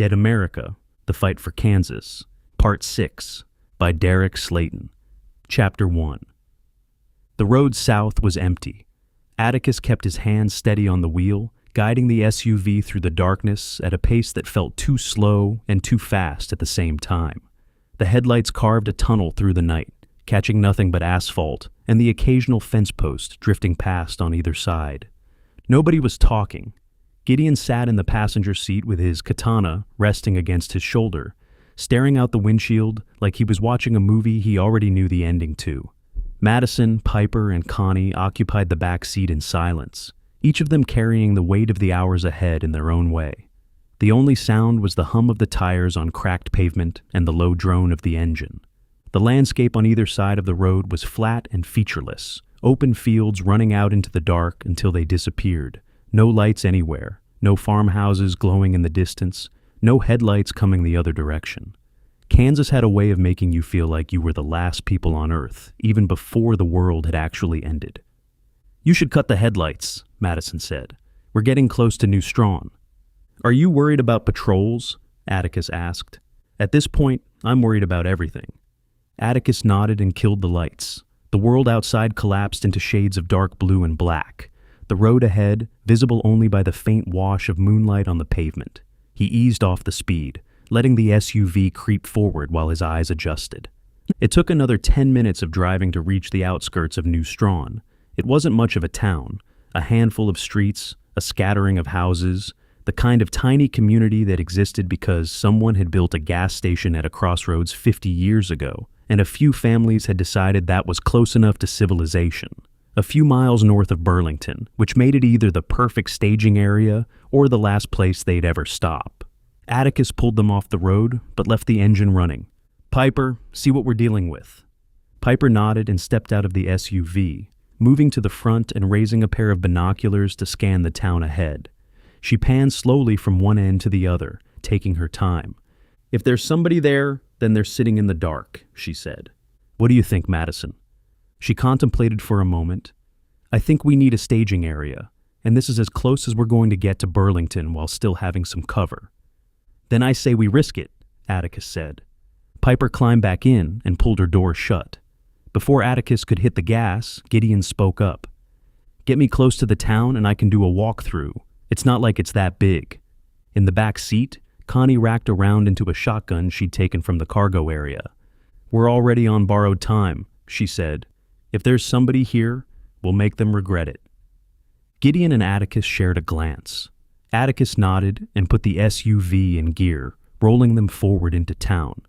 Dead America, The Fight for Kansas, Part 6, by Derek Slayton. Chapter 1. The road south was empty. Atticus kept his hands steady on the wheel, guiding the SUV through the darkness at a pace that felt too slow and too fast at the same time. The headlights carved a tunnel through the night, catching nothing but asphalt and the occasional fence post drifting past on either side. Nobody was talking. Gideon sat in the passenger seat with his katana resting against his shoulder, staring out the windshield like he was watching a movie he already knew the ending to. Madison, Piper, and Connie occupied the back seat in silence, each of them carrying the weight of the hours ahead in their own way. The only sound was the hum of the tires on cracked pavement and the low drone of the engine. The landscape on either side of the road was flat and featureless, open fields running out into the dark until they disappeared. No lights anywhere, no farmhouses glowing in the distance, no headlights coming the other direction. Kansas had a way of making you feel like you were the last people on Earth, even before the world had actually ended. "You should cut the headlights," Madison said. "We're getting close to New Strawn." "Are you worried about patrols?" Atticus asked. "At this point, I'm worried about everything." Atticus nodded and killed the lights. The world outside collapsed into shades of dark blue and black. The road ahead, visible only by the faint wash of moonlight on the pavement. He eased off the speed, letting the SUV creep forward while his eyes adjusted. It took another 10 minutes of driving to reach the outskirts of New Strawn. It wasn't much of a town, a handful of streets, a scattering of houses, the kind of tiny community that existed because someone had built a gas station at a crossroads 50 years ago, and a few families had decided that was close enough to civilization. A few miles north of Burlington, which made it either the perfect staging area or the last place they'd ever stop. Atticus pulled them off the road, but left the engine running. "Piper, see what we're dealing with." Piper nodded and stepped out of the SUV, moving to the front and raising a pair of binoculars to scan the town ahead. She panned slowly from one end to the other, taking her time. "If there's somebody there, then they're sitting in the dark," she said. "What do you think, Madison?" She contemplated for a moment. "I think we need a staging area, and this is as close as we're going to get to Burlington while still having some cover." "Then I say we risk it," Atticus said. Piper climbed back in and pulled her door shut. Before Atticus could hit the gas, Gideon spoke up. "Get me close to the town and I can do a walkthrough. It's not like it's that big." In the back seat, Connie racked around into a shotgun she'd taken from the cargo area. "We're already on borrowed time," she said. "If there's somebody here, we'll make them regret it." Gideon and Atticus shared a glance. Atticus nodded and put the SUV in gear, rolling them forward into town.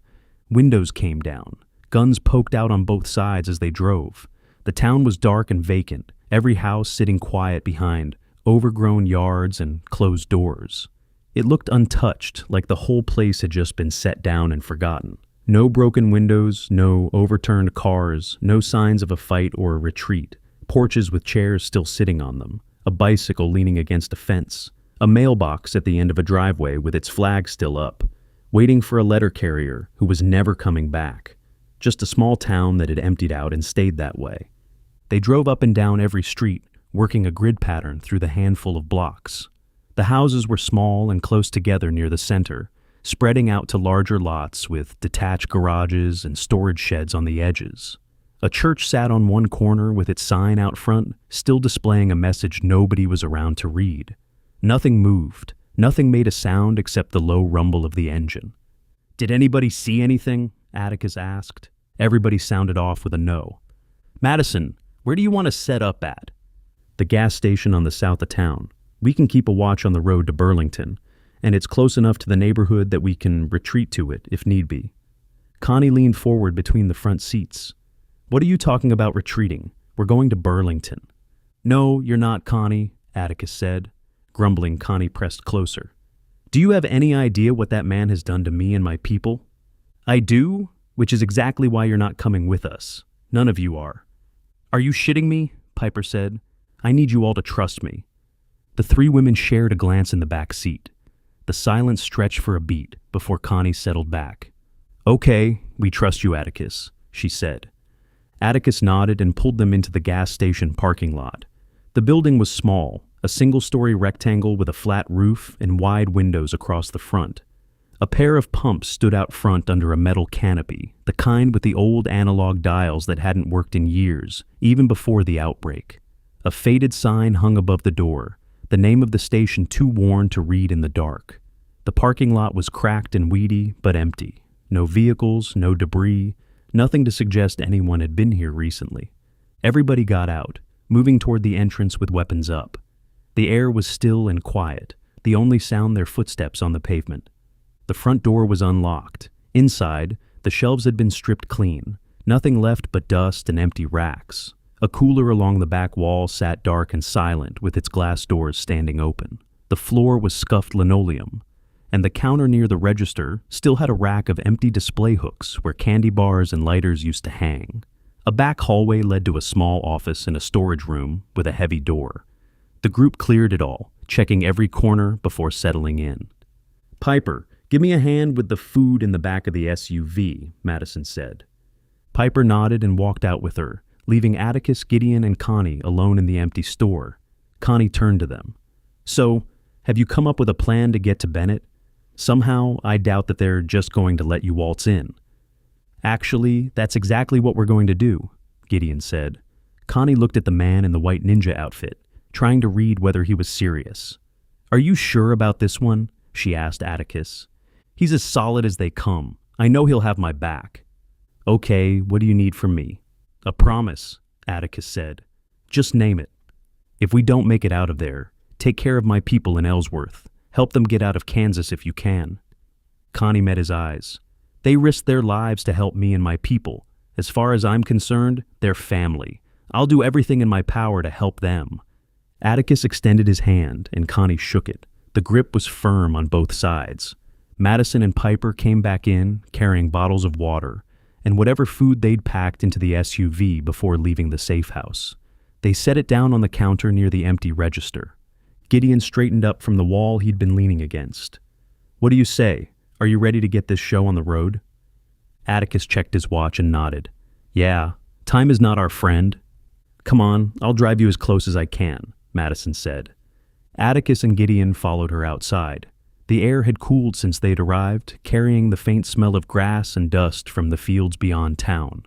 Windows came down. Guns poked out on both sides as they drove. The town was dark and vacant, every house sitting quiet behind overgrown yards and closed doors. It looked untouched, like the whole place had just been set down and forgotten. No broken windows, no overturned cars, no signs of a fight or a retreat. Porches with chairs still sitting on them, a bicycle leaning against a fence, a mailbox at the end of a driveway with its flag still up, waiting for a letter carrier who was never coming back. Just a small town that had emptied out and stayed that way. They drove up and down every street, working a grid pattern through the handful of blocks. The houses were small and close together near the center, spreading out to larger lots with detached garages and storage sheds on the edges. A church sat on one corner with its sign out front, still displaying a message nobody was around to read. Nothing moved. Nothing made a sound except the low rumble of the engine. "Did anybody see anything?" Atticus asked. Everybody sounded off with a no. "Madison, where do you want to set up at?" "The gas station on the south of town. We can keep a watch on the road to Burlington, and it's close enough to the neighborhood that we can retreat to it if need be." Connie leaned forward between the front seats. "What are you talking about retreating? We're going to Burlington." "No, you're not, Connie," Atticus said. Grumbling, Connie pressed closer. "Do you have any idea what that man has done to me and my people?" "I do, which is exactly why you're not coming with us. None of you are." "Are you shitting me?" Piper said. "I need you all to trust me." The three women shared a glance in the back seat. The silence stretched for a beat before Connie settled back. "Okay, we trust you, Atticus," she said. Atticus nodded and pulled them into the gas station parking lot. The building was small, a single-story rectangle with a flat roof and wide windows across the front. A pair of pumps stood out front under a metal canopy, the kind with the old analog dials that hadn't worked in years, even before the outbreak. A faded sign hung above the door, the name of the station too worn to read in the dark. The parking lot was cracked and weedy, but empty. No vehicles, no debris, nothing to suggest anyone had been here recently. Everybody got out, moving toward the entrance with weapons up. The air was still and quiet, the only sound their footsteps on the pavement. The front door was unlocked. Inside, the shelves had been stripped clean, nothing left but dust and empty racks. A cooler along the back wall sat dark and silent with its glass doors standing open. The floor was scuffed linoleum, and the counter near the register still had a rack of empty display hooks where candy bars and lighters used to hang. A back hallway led to a small office and a storage room with a heavy door. The group cleared it all, checking every corner before settling in. "Piper, give me a hand with the food in the back of the SUV," Madison said. Piper nodded and walked out with her, leaving Atticus, Gideon, and Connie alone in the empty store. Connie turned to them. "So, have you come up with a plan to get to Bennett? Somehow, I doubt that they're just going to let you waltz in." "Actually, that's exactly what we're going to do," Gideon said. Connie looked at the man in the white ninja outfit, trying to read whether he was serious. "Are you sure about this one?" she asked Atticus. "He's as solid as they come. I know he'll have my back." "Okay, what do you need from me?" "A promise," Atticus said. "Just name it. If we don't make it out of there, take care of my people in Ellsworth. Help them get out of Kansas if you can." Connie met his eyes. "They risked their lives to help me and my people. As far as I'm concerned, they're family. I'll do everything in my power to help them." Atticus extended his hand, and Connie shook it. The grip was firm on both sides. Madison and Piper came back in, carrying bottles of water, and whatever food they'd packed into the SUV before leaving the safe house. They set it down on the counter near the empty register. Gideon straightened up from the wall he'd been leaning against. "What do you say? Are you ready to get this show on the road?" Atticus checked his watch and nodded. "Yeah, time is not our friend." "Come on, I'll drive you as close as I can," Madison said. Atticus and Gideon followed her outside. The air had cooled since they'd arrived, carrying the faint smell of grass and dust from the fields beyond town.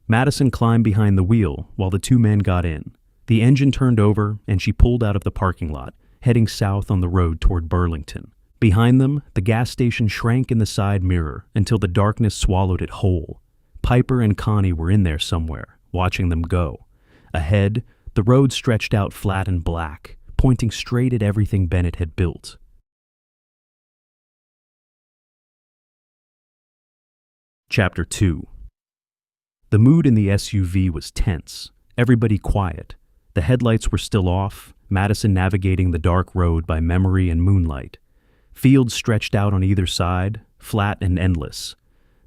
Madison climbed behind the wheel while the two men got in. The engine turned over, and she pulled out of the parking lot, heading south on the road toward Burlington. Behind them, the gas station shrank in the side mirror until the darkness swallowed it whole. Piper and Connie were in there somewhere, watching them go. Ahead, the road stretched out flat and black, pointing straight at everything Bennett had built. Chapter 2. The mood in the SUV was tense, everybody quiet. The headlights were still off, Madison navigating the dark road by memory and moonlight. Fields stretched out on either side, flat and endless.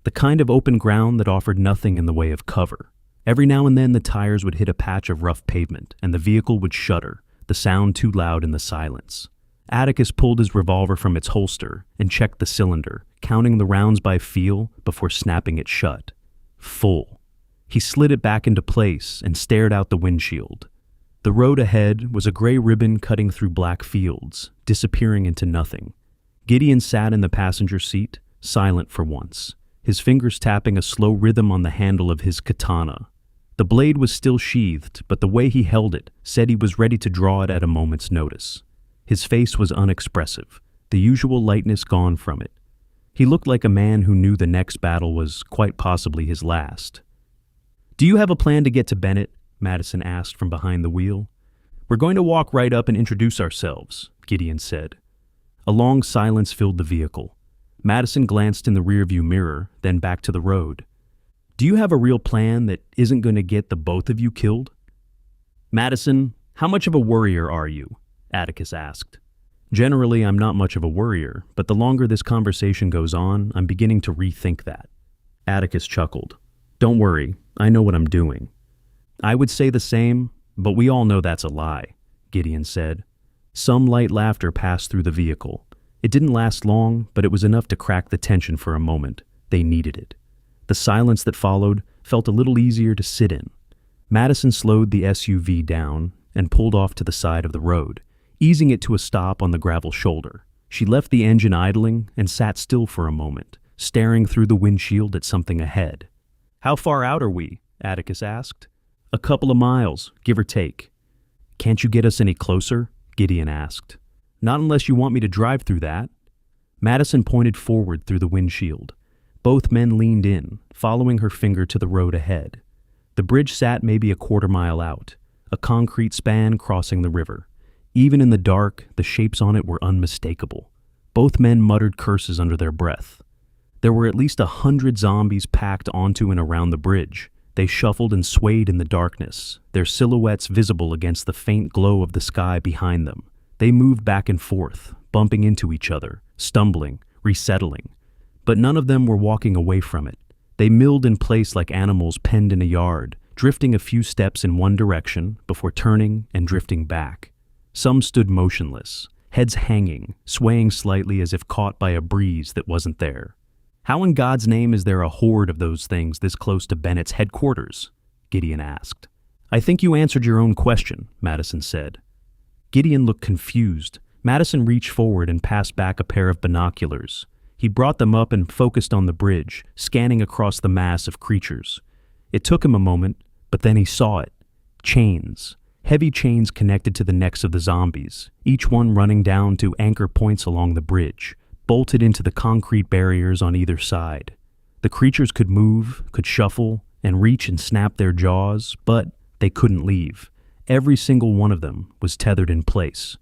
The kind of open ground that offered nothing in the way of cover. Every now and then the tires would hit a patch of rough pavement, and the vehicle would shudder, the sound too loud in the silence. Atticus pulled his revolver from its holster and checked the cylinder, counting the rounds by feel before snapping it shut. Full. He slid it back into place and stared out the windshield. The road ahead was a gray ribbon cutting through black fields, disappearing into nothing. Gideon sat in the passenger seat, silent for once, his fingers tapping a slow rhythm on the handle of his katana. The blade was still sheathed, but the way he held it said he was ready to draw it at a moment's notice. His face was unexpressive, the usual lightness gone from it. He looked like a man who knew the next battle was quite possibly his last. "Do you have a plan to get to Bennett?" Madison asked from behind the wheel. "We're going to walk right up and introduce ourselves," Gideon said. A long silence filled the vehicle. Madison glanced in the rearview mirror, then back to the road. "Do you have a real plan that isn't going to get the both of you killed?" "Madison, how much of a worrier are you?" Atticus asked. "Generally, I'm not much of a worrier, but the longer this conversation goes on, I'm beginning to rethink that." Atticus chuckled. "Don't worry, I know what I'm doing." "I would say the same, but we all know that's a lie," Gideon said. Some light laughter passed through the vehicle. It didn't last long, but it was enough to crack the tension for a moment. They needed it. The silence that followed felt a little easier to sit in. Madison slowed the SUV down and pulled off to the side of the road, easing it to a stop on the gravel shoulder. She left the engine idling and sat still for a moment, staring through the windshield at something ahead. "How far out are we?" Atticus asked. "A couple of miles, give or take." "Can't you get us any closer?" Gideon asked. "Not unless you want me to drive through that." Madison pointed forward through the windshield. Both men leaned in, following her finger to the road ahead. The bridge sat maybe a quarter-mile out, a concrete span crossing the river. Even in the dark, the shapes on it were unmistakable. Both men muttered curses under their breath. There were at least 100 zombies packed onto and around the bridge. They shuffled and swayed in the darkness, their silhouettes visible against the faint glow of the sky behind them. They moved back and forth, bumping into each other, stumbling, resettling. But none of them were walking away from it. They milled in place like animals penned in a yard, drifting a few steps in one direction before turning and drifting back. Some stood motionless, heads hanging, swaying slightly as if caught by a breeze that wasn't there. "How in God's name is there a horde of those things this close to Bennett's headquarters?" Gideon asked. "I think you answered your own question," Madison said. Gideon looked confused. Madison reached forward and passed back a pair of binoculars. He brought them up and focused on the bridge, scanning across the mass of creatures. It took him a moment, but then he saw it. Chains. Heavy chains connected to the necks of the zombies, each one running down to anchor points along the bridge, bolted into the concrete barriers on either side. The creatures could move, could shuffle, and reach and snap their jaws, but they couldn't leave. Every single one of them was tethered in place.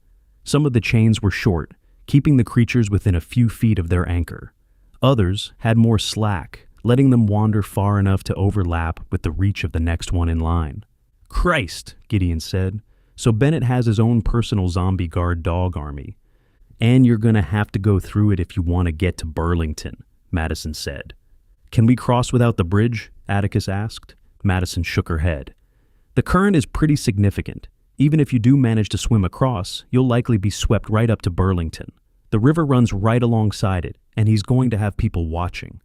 Some of the chains were short, keeping the creatures within a few feet of their anchor. Others had more slack, letting them wander far enough to overlap with the reach of the next one in line. "Christ," Gideon said. "So Bennett has his own personal zombie guard dog army. And you're gonna have to go through it if you want to get to Burlington," Madison said. "Can we cross without the bridge?" Atticus asked. Madison shook her head. "The current is pretty significant. Even if you do manage to swim across, you'll likely be swept right up to Burlington. The river runs right alongside it, and he's going to have people watching."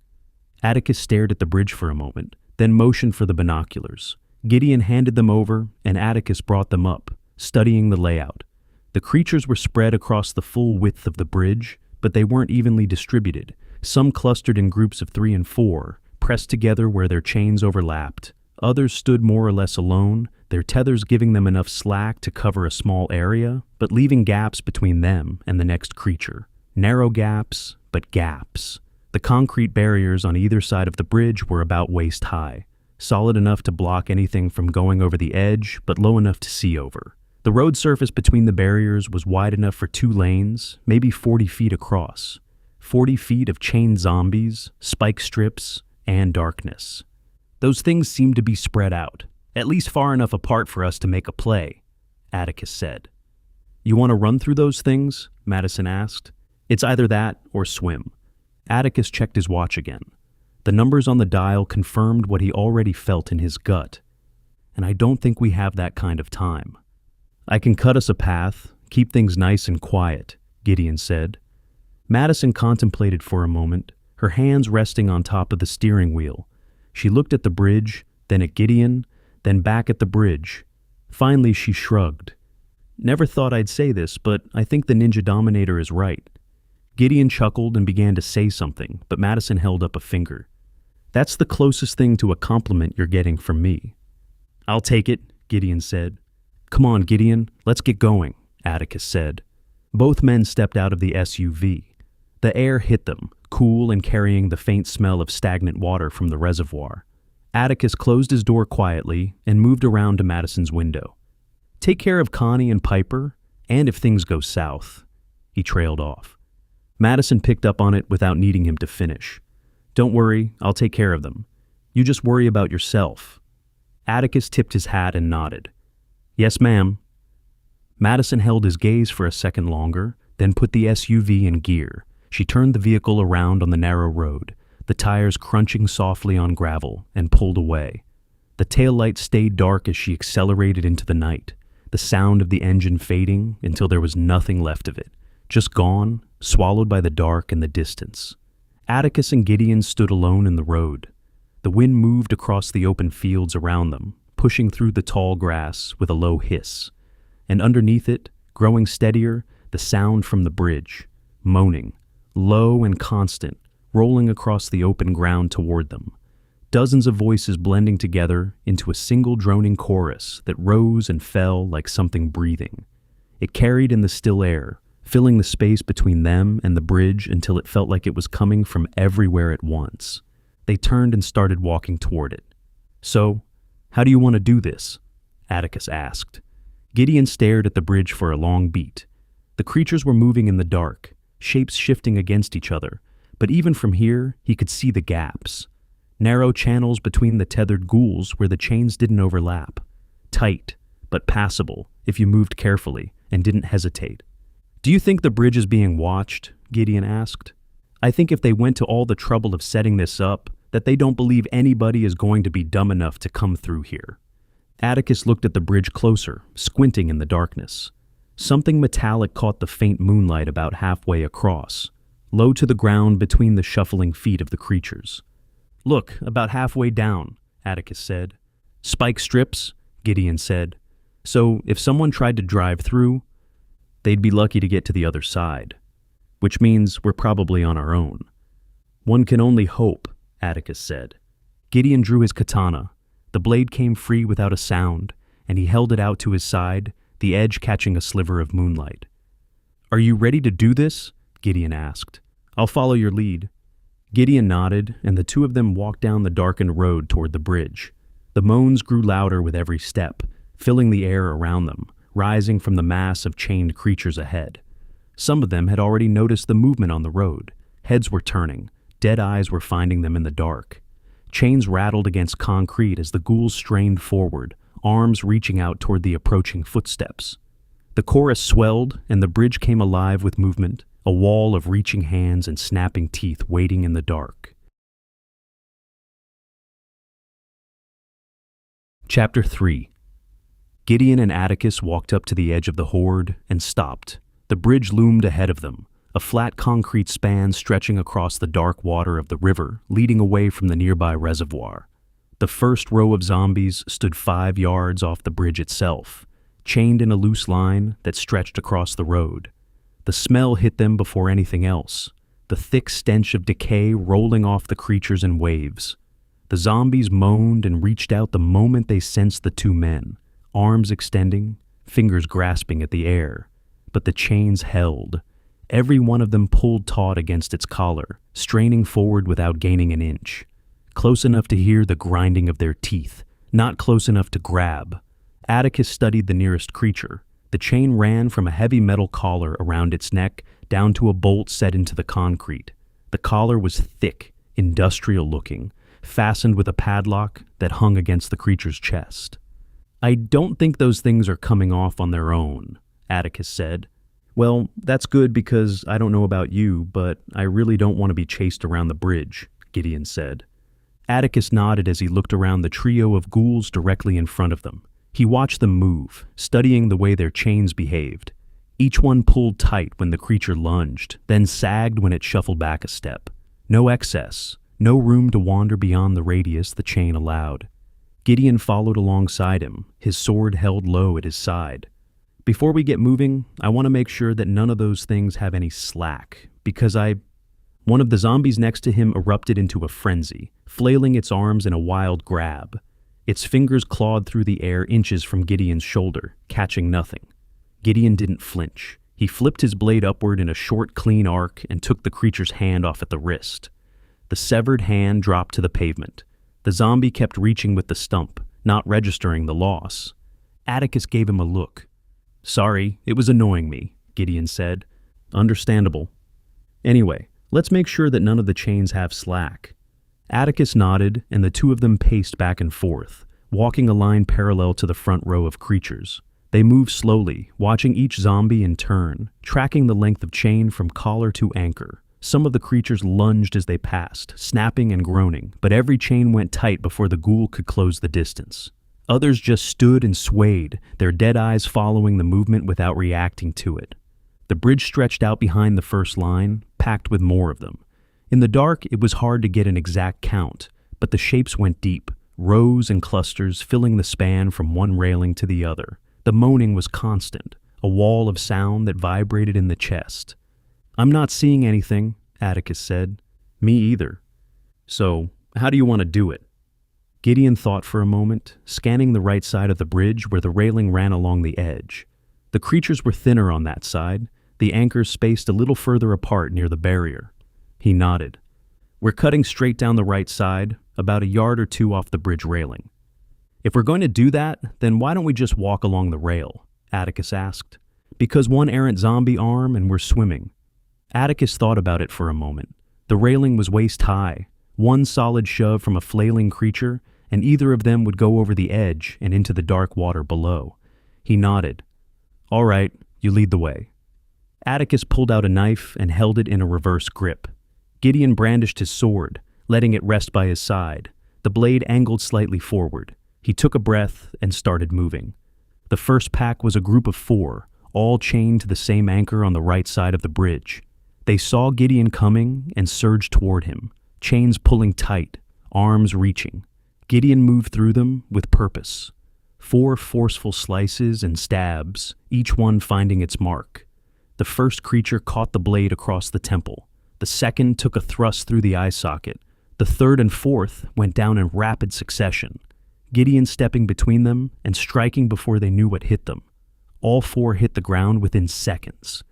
Atticus stared at the bridge for a moment, then motioned for the binoculars. Gideon handed them over, and Atticus brought them up, studying the layout. The creatures were spread across the full width of the bridge, but they weren't evenly distributed. Some clustered in groups of 3 and 4, pressed together where their chains overlapped. Others stood more or less alone, their tethers giving them enough slack to cover a small area, but leaving gaps between them and the next creature. Narrow gaps, but gaps. The concrete barriers on either side of the bridge were about waist high, solid enough to block anything from going over the edge, but low enough to see over. The road surface between the barriers was wide enough for 2 lanes, maybe 40 feet across. 40 feet of chained zombies, spike strips, and darkness. "Those things seem to be spread out, at least far enough apart for us to make a play," Atticus said. "You want to run through those things?" Madison asked. "It's either that or swim." Atticus checked his watch again. The numbers on the dial confirmed what he already felt in his gut. "And I don't think we have that kind of time." "I can cut us a path, keep things nice and quiet," Gideon said. Madison contemplated for a moment, her hands resting on top of the steering wheel. She looked at the bridge, then at Gideon, then back at the bridge. Finally, she shrugged. "Never thought I'd say this, but I think the Ninja Dominator is right." Gideon chuckled and began to say something, but Madison held up a finger. "That's the closest thing to a compliment you're getting from me." "I'll take it," Gideon said. "Come on, Gideon, let's get going," Atticus said. Both men stepped out of the SUV. The air hit them, cool and carrying the faint smell of stagnant water from the reservoir. Atticus closed his door quietly and moved around to Madison's window. "Take care of Connie and Piper, and if things go south." He trailed off. Madison picked up on it without needing him to finish. "Don't worry, I'll take care of them. You just worry about yourself." Atticus tipped his hat and nodded. "Yes, ma'am." Madison held his gaze for a second longer, then put the SUV in gear. She turned the vehicle around on the narrow road, the tires crunching softly on gravel, and pulled away. The taillight stayed dark as she accelerated into the night, the sound of the engine fading until there was nothing left of it, just gone, swallowed by the dark and the distance. Atticus and Gideon stood alone in the road. The wind moved across the open fields around them, pushing through the tall grass with a low hiss. And underneath it, growing steadier, the sound from the bridge. moaning, low and constant, rolling across the open ground toward them. Dozens of voices blending together into a single droning chorus that rose and fell like something breathing. It carried in the still air, filling the space between them and the bridge until it felt like it was coming from everywhere at once. They turned and started walking toward it. "So, how do you want to do this?" Atticus asked. Gideon stared at the bridge for a long beat. The creatures were moving in the dark, shapes shifting against each other, but even from here, he could see the gaps. Narrow channels between the tethered ghouls where the chains didn't overlap. Tight, but passable if you moved carefully and didn't hesitate. "Do you think the bridge is being watched?" Gideon asked. "I think if they went to all the trouble of setting this up, that they don't believe anybody is going to be dumb enough to come through here." Atticus looked at the bridge closer, squinting in the darkness. Something metallic caught the faint moonlight about halfway across, low to the ground between the shuffling feet of the creatures. "Look, about halfway down," Atticus said. "Spike strips," Gideon said. "So if someone tried to drive through, they'd be lucky to get to the other side. Which means we're probably on our own." "One can only hope," Atticus said. Gideon drew his katana. The blade came free without a sound, and he held it out to his side, the edge catching a sliver of moonlight. "Are you ready to do this?" Gideon asked. "I'll follow your lead." Gideon nodded, and the two of them walked down the darkened road toward the bridge. The moans grew louder with every step, filling the air around them, rising from the mass of chained creatures ahead. Some of them had already noticed the movement on the road. Heads were turning, dead eyes were finding them in the dark. Chains rattled against concrete as the ghouls strained forward, arms reaching out toward the approaching footsteps. The chorus swelled, and the bridge came alive with movement, a wall of reaching hands and snapping teeth waiting in the dark. Chapter 3. Gideon and Atticus walked up to the edge of the horde and stopped. The bridge loomed ahead of them, a flat concrete span stretching across the dark water of the river, leading away from the nearby reservoir. The first row of zombies stood 5 yards off the bridge itself, chained in a loose line that stretched across the road. The smell hit them before anything else, the thick stench of decay rolling off the creatures in waves. The zombies moaned and reached out the moment they sensed the two men, arms extending, fingers grasping at the air. But the chains held. Every one of them pulled taut against its collar, straining forward without gaining an inch. Close enough to hear the grinding of their teeth, not close enough to grab. Atticus studied the nearest creature. The chain ran from a heavy metal collar around its neck down to a bolt set into the concrete. The collar was thick, industrial-looking, fastened with a padlock that hung against the creature's chest. "I don't think those things are coming off on their own," Atticus said. "Well, that's good because I don't know about you, but I really don't want to be chased around the bridge," Gideon said. Atticus nodded as he looked around the trio of ghouls directly in front of them. He watched them move, studying the way their chains behaved. Each one pulled tight when the creature lunged, then sagged when it shuffled back a step. No excess, no room to wander beyond the radius the chain allowed. Gideon followed alongside him, his sword held low at his side. "Before we get moving, I want to make sure that none of those things have any slack, because One of the zombies next to him erupted into a frenzy, flailing its arms in a wild grab. Its fingers clawed through the air inches from Gideon's shoulder, catching nothing. Gideon didn't flinch. He flipped his blade upward in a short, clean arc and took the creature's hand off at the wrist. The severed hand dropped to the pavement. The zombie kept reaching with the stump, not registering the loss. Atticus gave him a look. "Sorry, it was annoying me," Gideon said. "Understandable. Anyway, let's make sure that none of the chains have slack." Atticus nodded, and the two of them paced back and forth, walking a line parallel to the front row of creatures. They moved slowly, watching each zombie in turn, tracking the length of chain from collar to anchor. Some of the creatures lunged as they passed, snapping and groaning, but every chain went tight before the ghoul could close the distance. Others just stood and swayed, their dead eyes following the movement without reacting to it. The bridge stretched out behind the first line, packed with more of them. In the dark, it was hard to get an exact count, but the shapes went deep, rows and clusters filling the span from one railing to the other. The moaning was constant, a wall of sound that vibrated in the chest. "I'm not seeing anything," Atticus said. "Me either." "So, how do you want to do it?" Gideon thought for a moment, scanning the right side of the bridge where the railing ran along the edge. The creatures were thinner on that side, the anchors spaced a little further apart near the barrier. He nodded. "We're cutting straight down the right side, about a yard or two off the bridge railing." "If we're going to do that, then why don't we just walk along the rail?" Atticus asked. "Because one errant zombie arm and we're swimming." Atticus thought about it for a moment. The railing was waist high, one solid shove from a flailing creature, and either of them would go over the edge and into the dark water below. He nodded. "All right, you lead the way." Atticus pulled out a knife and held it in a reverse grip. Gideon brandished his sword, letting it rest by his side. The blade angled slightly forward. He took a breath and started moving. The first pack was a group of 4, all chained to the same anchor on the right side of the bridge. They saw Gideon coming and surged toward him, chains pulling tight, arms reaching. Gideon moved through them with purpose. 4 forceful slices and stabs, each one finding its mark. The first creature caught the blade across the temple. The second took a thrust through the eye socket. The third and fourth went down in rapid succession, Gideon stepping between them and striking before they knew what hit them. All 4 hit the ground within seconds.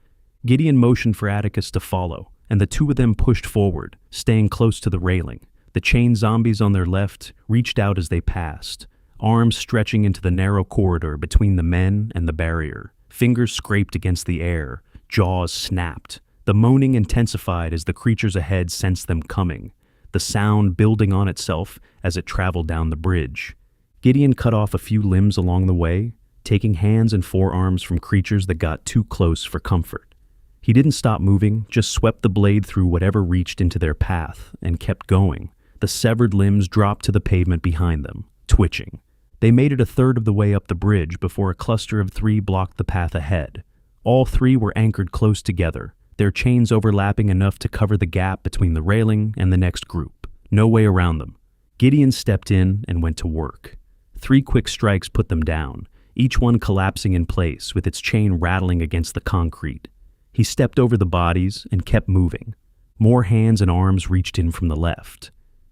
Gideon motioned for Atticus to follow, and the 2 of them pushed forward, staying close to the railing. The chained zombies on their left reached out as they passed, arms stretching into the narrow corridor between the men and the barrier. Fingers scraped against the air, jaws snapped. The moaning intensified as the creatures ahead sensed them coming, the sound building on itself as it traveled down the bridge. Gideon cut off a few limbs along the way, taking hands and forearms from creatures that got too close for comfort. He didn't stop moving, just swept the blade through whatever reached into their path and kept going. The severed limbs dropped to the pavement behind them, twitching. They made it a third of the way up the bridge before a cluster of 3 blocked the path ahead. All 3 were anchored close together, their chains overlapping enough to cover the gap between the railing and the next group. No way around them. Gideon stepped in and went to work. 3 quick strikes put them down, each one collapsing in place with its chain rattling against the concrete. He stepped over the bodies and kept moving. More hands and arms reached in from the left.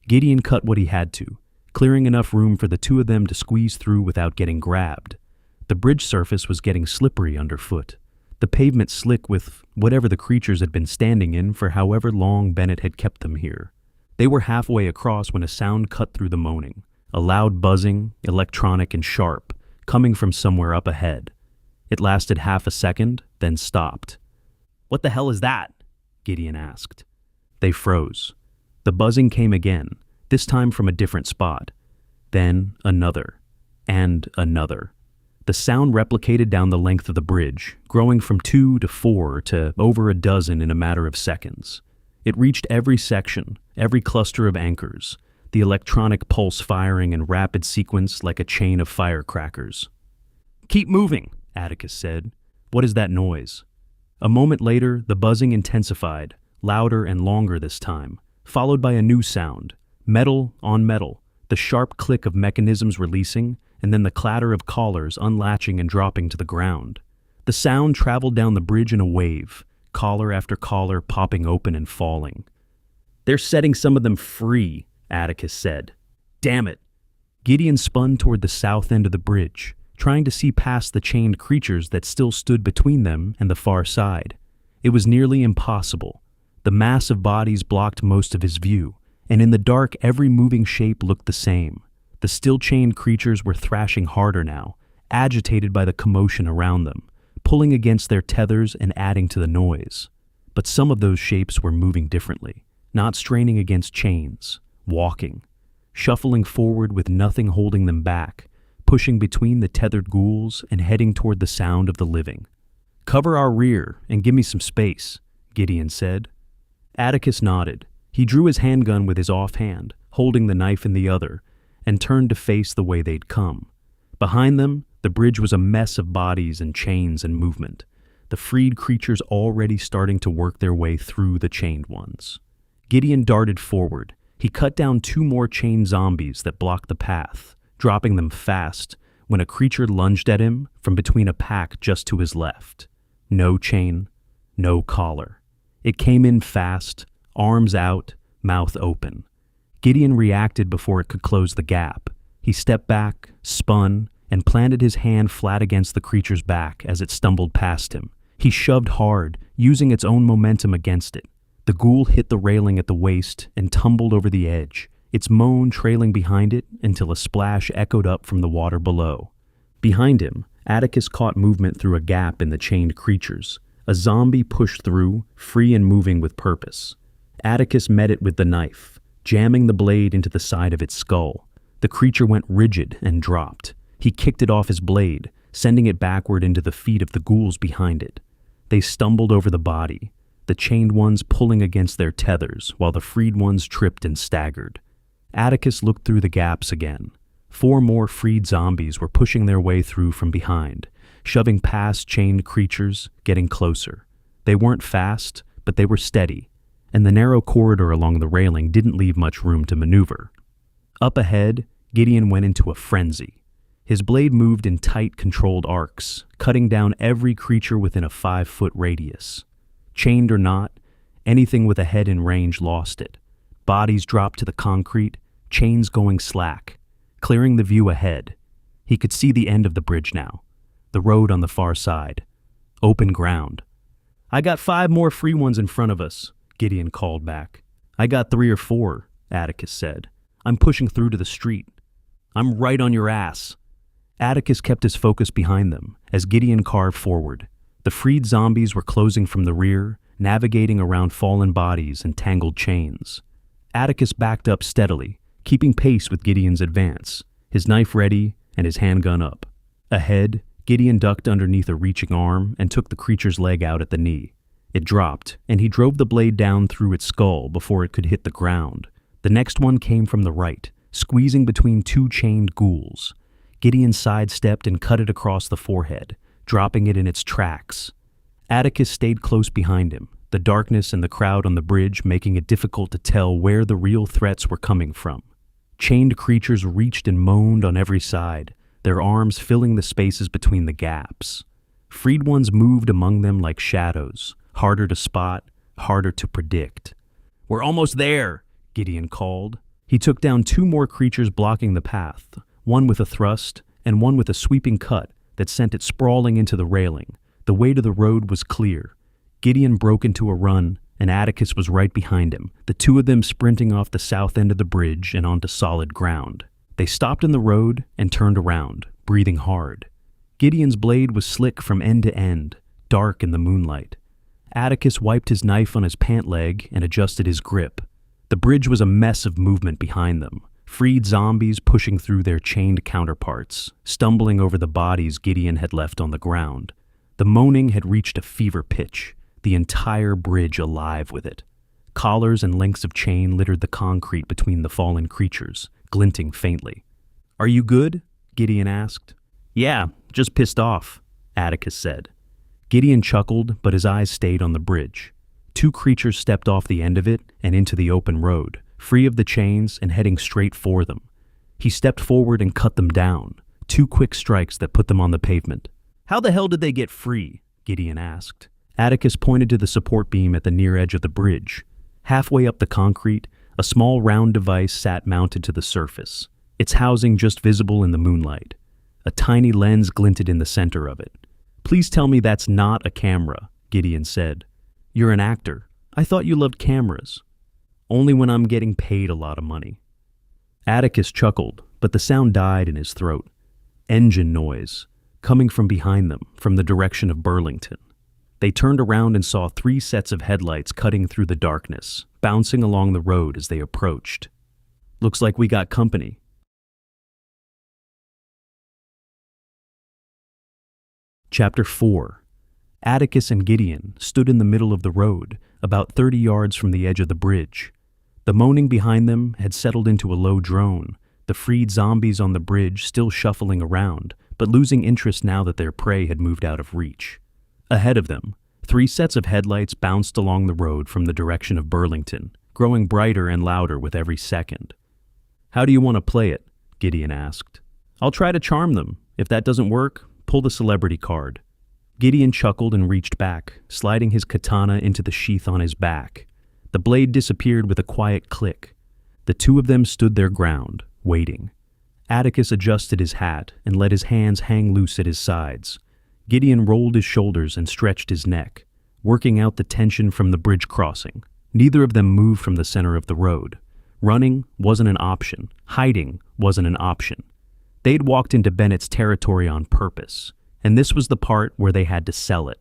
Gideon cut what he had to, clearing enough room for the 2 of them to squeeze through without getting grabbed. The bridge surface was getting slippery underfoot, the pavement slick with whatever the creatures had been standing in for however long Bennett had kept them here. They were halfway across when a sound cut through the moaning, a loud buzzing, electronic and sharp, coming from somewhere up ahead. It lasted half a second, then stopped. "What the hell is that?" Gideon asked. They froze. The buzzing came again, this time from a different spot. Then another, and another. The sound replicated down the length of the bridge, growing from 2 to 4 to over a dozen in a matter of seconds. It reached every section, every cluster of anchors, the electronic pulse firing in rapid sequence like a chain of firecrackers. "Keep moving," Atticus said. "What is that noise?" A moment later, the buzzing intensified, louder and longer this time, followed by a new sound, metal on metal, the sharp click of mechanisms releasing, and then the clatter of collars unlatching and dropping to the ground. The sound traveled down the bridge in a wave, collar after collar popping open and falling. "They're setting some of them free," Atticus said. "Damn it." Gideon spun toward the south end of the bridge, trying to see past the chained creatures that still stood between them and the far side. It was nearly impossible. The mass of bodies blocked most of his view, and in the dark every moving shape looked the same. The still chained creatures were thrashing harder now, agitated by the commotion around them, pulling against their tethers and adding to the noise. But some of those shapes were moving differently, not straining against chains, walking, shuffling forward with nothing holding them back, pushing between the tethered ghouls and heading toward the sound of the living. "Cover our rear and give me some space," Gideon said. Atticus nodded. He drew his handgun with his offhand, holding the knife in the other, and turned to face the way they'd come. Behind them, the bridge was a mess of bodies and chains and movement, the freed creatures already starting to work their way through the chained ones. Gideon darted forward. He cut down 2 more chained zombies that blocked the path, dropping them fast, when a creature lunged at him from between a pack just to his left. No chain, no collar. It came in fast, arms out, mouth open. Gideon reacted before it could close the gap. He stepped back, spun, and planted his hand flat against the creature's back as it stumbled past him. He shoved hard, using its own momentum against it. The ghoul hit the railing at the waist and tumbled over the edge, its moan trailing behind it until a splash echoed up from the water below. Behind him, Atticus caught movement through a gap in the chained creatures. A zombie pushed through, free and moving with purpose. Atticus met it with the knife, jamming the blade into the side of its skull. The creature went rigid and dropped. He kicked it off his blade, sending it backward into the feet of the ghouls behind it. They stumbled over the body, the chained ones pulling against their tethers while the freed ones tripped and staggered. Atticus looked through the gaps again. 4 more freed zombies were pushing their way through from behind, shoving past chained creatures, getting closer. They weren't fast, but they were steady, and the narrow corridor along the railing didn't leave much room to maneuver. Up ahead, Gideon went into a frenzy. His blade moved in tight, controlled arcs, cutting down every creature within a 5-foot radius. Chained or not, anything with a head in range lost it. Bodies dropped to the concrete, chains going slack, clearing the view ahead. He could see the end of the bridge now, the road on the far side. Open ground. "I got 5 more free ones in front of us," Gideon called back. "I got 3 or 4, Atticus said. "I'm pushing through to the street." "I'm right on your ass." Atticus kept his focus behind them as Gideon carved forward. The freed zombies were closing from the rear, navigating around fallen bodies and tangled chains. Atticus backed up steadily, keeping pace with Gideon's advance, his knife ready and his handgun up. Ahead, Gideon ducked underneath a reaching arm and took the creature's leg out at the knee. It dropped, and he drove the blade down through its skull before it could hit the ground. The next one came from the right, squeezing between 2 chained ghouls. Gideon sidestepped and cut it across the forehead, dropping it in its tracks. Atticus stayed close behind him, the darkness and the crowd on the bridge making it difficult to tell where the real threats were coming from. Chained creatures reached and moaned on every side, their arms filling the spaces between the gaps. Freed ones moved among them like shadows, harder to spot, harder to predict. "We're almost there," Gideon called. He took down 2 more creatures blocking the path, one with a thrust and one with a sweeping cut that sent it sprawling into the railing. The way to the road was clear. Gideon broke into a run, and Atticus was right behind him, the 2 of them sprinting off the south end of the bridge and onto solid ground. They stopped in the road and turned around, breathing hard. Gideon's blade was slick from end to end, dark in the moonlight. Atticus wiped his knife on his pant leg and adjusted his grip. The bridge was a mess of movement behind them, freed zombies pushing through their chained counterparts, stumbling over the bodies Gideon had left on the ground. The moaning had reached a fever pitch, the entire bridge alive with it. Collars and lengths of chain littered the concrete between the fallen creatures, glinting faintly. "Are you good?" Gideon asked. "Yeah, just pissed off," Atticus said. Gideon chuckled, but his eyes stayed on the bridge. 2 creatures stepped off the end of it and into the open road, free of the chains and heading straight for them. He stepped forward and cut them down, 2 quick strikes that put them on the pavement. "How the hell did they get free?" Gideon asked. Atticus pointed to the support beam at the near edge of the bridge. Halfway up the concrete, a small round device sat mounted to the surface, its housing just visible in the moonlight. A tiny lens glinted in the center of it. "Please tell me that's not a camera," Gideon said. "You're an actor. I thought you loved cameras." "Only when I'm getting paid a lot of money." Atticus chuckled, but the sound died in his throat. Engine noise, coming from behind them, from the direction of Burlington. They turned around and saw 3 sets of headlights cutting through the darkness, bouncing along the road as they approached. "Looks like we got company." Chapter 4. Atticus and Gideon stood in the middle of the road, about 30 yards from the edge of the bridge. The moaning behind them had settled into a low drone, the freed zombies on the bridge still shuffling around, but losing interest now that their prey had moved out of reach. Ahead of them, 3 sets of headlights bounced along the road from the direction of Burlington, growing brighter and louder with every second. "How do you want to play it?" Gideon asked. "I'll try to charm them. If that doesn't work, pull the celebrity card." Gideon chuckled and reached back, sliding his katana into the sheath on his back. The blade disappeared with a quiet click. The two of them stood their ground, waiting. Atticus adjusted his hat and let his hands hang loose at his sides. Gideon rolled his shoulders and stretched his neck, working out the tension from the bridge crossing. Neither of them moved from the center of the road. Running wasn't an option. Hiding wasn't an option. They'd walked into Bennett's territory on purpose, and this was the part where they had to sell it.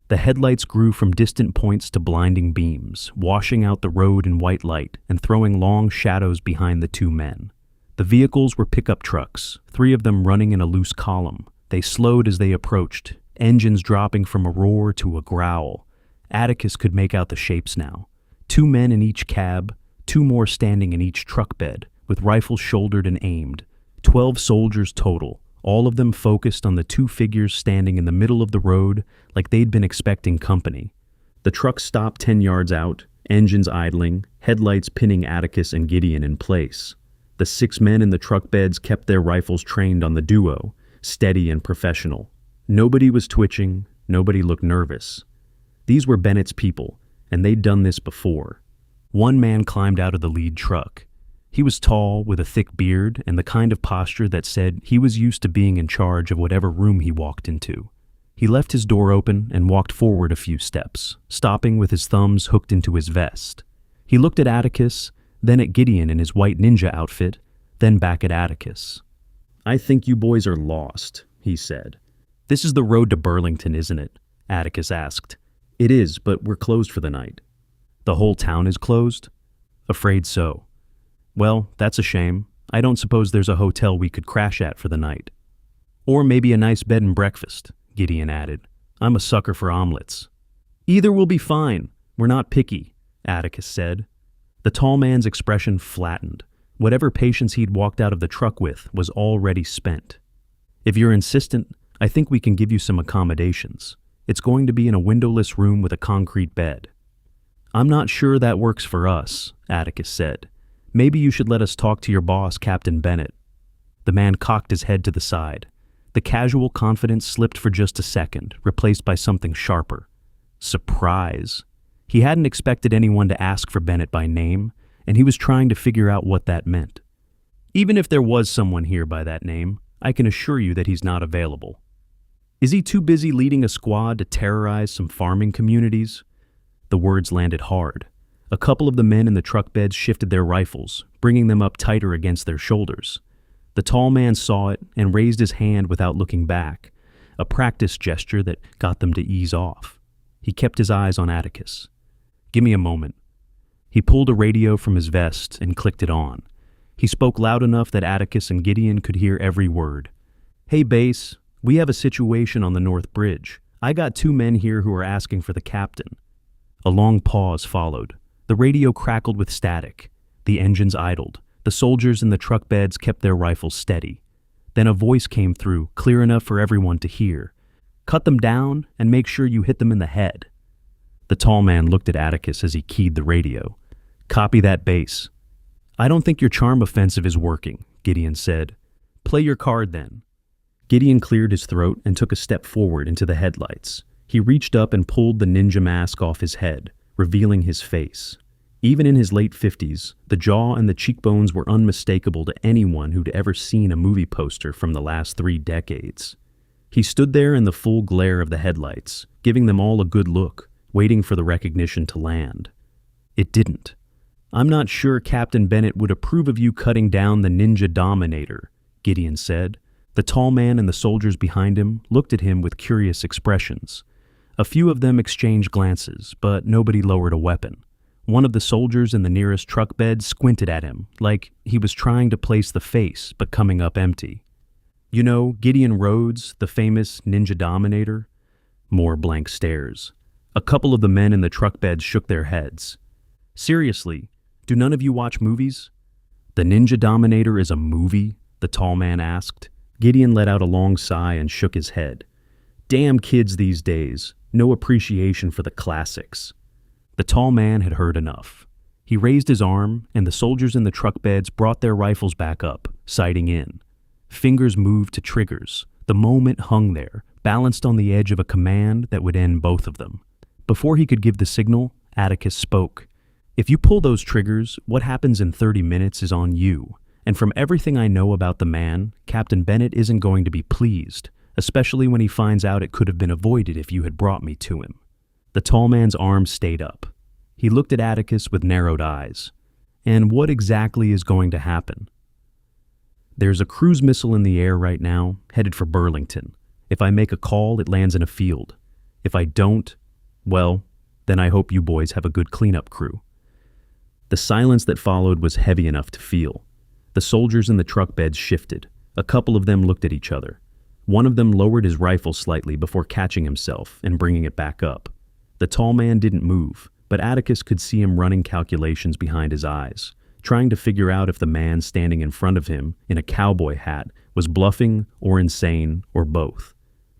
The headlights grew from distant points to blinding beams, washing out the road in white light and throwing long shadows behind the two men. The vehicles were pickup trucks, 3 of them running in a loose column. They slowed as they approached, engines dropping from a roar to a growl. Atticus could make out the shapes now. 2 men in each cab, 2 more standing in each truck bed, with rifles shouldered and aimed. 12 soldiers total, all of them focused on the 2 figures standing in the middle of the road like they'd been expecting company. The truck stopped 10 yards out, engines idling, headlights pinning Atticus and Gideon in place. The 6 men in the truck beds kept their rifles trained on the duo, steady and professional. Nobody was twitching, nobody looked nervous. These were Bennett's people, and they'd done this before. One man climbed out of the lead truck. He was tall, with a thick beard, and the kind of posture that said he was used to being in charge of whatever room he walked into. He left his door open and walked forward a few steps, stopping with his thumbs hooked into his vest. He looked at Atticus, then at Gideon in his white ninja outfit, then back at Atticus. "I think you boys are lost," he said. "This is the road to Burlington, isn't it?" Atticus asked. "It is, but we're closed for the night." "The whole town is closed?" "Afraid so." "Well, that's a shame. I don't suppose there's a hotel we could crash at for the night." "Or maybe a nice bed and breakfast," Gideon added. "I'm a sucker for omelets." "Either will be fine. We're not picky," Atticus said. The tall man's expression flattened. Whatever patience he'd walked out of the truck with was already spent. "If you're insistent, I think we can give you some accommodations. It's going to be in a windowless room with a concrete bed." "I'm not sure that works for us," Atticus said. "Maybe you should let us talk to your boss, Captain Bennett." The man cocked his head to the side. The casual confidence slipped for just a second, replaced by something sharper. Surprise. He hadn't expected anyone to ask for Bennett by name, and he was trying to figure out what that meant. "Even if there was someone here by that name, I can assure you that he's not available." "Is he too busy leading a squad to terrorize some farming communities?" The words landed hard. A couple of the men in the truck beds shifted their rifles, bringing them up tighter against their shoulders. The tall man saw it and raised his hand without looking back, a practice gesture that got them to ease off. He kept his eyes on Atticus. "Give me a moment." He pulled a radio from his vest and clicked it on. He spoke loud enough that Atticus and Gideon could hear every word. "Hey, base, we have a situation on the North Bridge. I got 2 men here who are asking for the captain." A long pause followed. The radio crackled with static. The engines idled. The soldiers in the truck beds kept their rifles steady. Then a voice came through, clear enough for everyone to hear. "Cut them down and make sure you hit them in the head." The tall man looked at Atticus as he keyed the radio. "Copy that base." "I don't think your charm offensive is working," Gideon said. "Play your card then." Gideon cleared his throat and took a step forward into the headlights. He reached up and pulled the ninja mask off his head, revealing his face. Even in his late 50s, the jaw and the cheekbones were unmistakable to anyone who'd ever seen a movie poster from the last 3 decades. He stood there in the full glare of the headlights, giving them all a good look, waiting for the recognition to land. It didn't. "I'm not sure Captain Bennett would approve of you cutting down the Ninja Dominator," Gideon said. The tall man and the soldiers behind him looked at him with curious expressions. A few of them exchanged glances, but nobody lowered a weapon. One of the soldiers in the nearest truck bed squinted at him, like he was trying to place the face, but coming up empty. "You know, Gideon Rhodes, the famous Ninja Dominator?" More blank stares. A couple of the men in the truck beds shook their heads. "Seriously, do none of you watch movies?" "The Ninja Dominator is a movie?" the tall man asked. Gideon let out a long sigh and shook his head. "Damn kids these days, no appreciation for the classics." The tall man had heard enough. He raised his arm, and the soldiers in the truck beds brought their rifles back up, sighting in. Fingers moved to triggers. The moment hung there, balanced on the edge of a command that would end both of them. Before he could give the signal, Atticus spoke. "If you pull those triggers, what happens in 30 minutes is on you. And from everything I know about the man, Captain Bennett isn't going to be pleased, especially when he finds out it could have been avoided if you had brought me to him." The tall man's arm stayed up. He looked at Atticus with narrowed eyes. "And what exactly is going to happen?" "There's a cruise missile in the air right now, headed for Burlington. If I make a call, it lands in a field. If I don't, well, then I hope you boys have a good cleanup crew." The silence that followed was heavy enough to feel. The soldiers in the truck beds shifted. A couple of them looked at each other. One of them lowered his rifle slightly before catching himself and bringing it back up. The tall man didn't move, but Atticus could see him running calculations behind his eyes, trying to figure out if the man standing in front of him in a cowboy hat was bluffing or insane or both.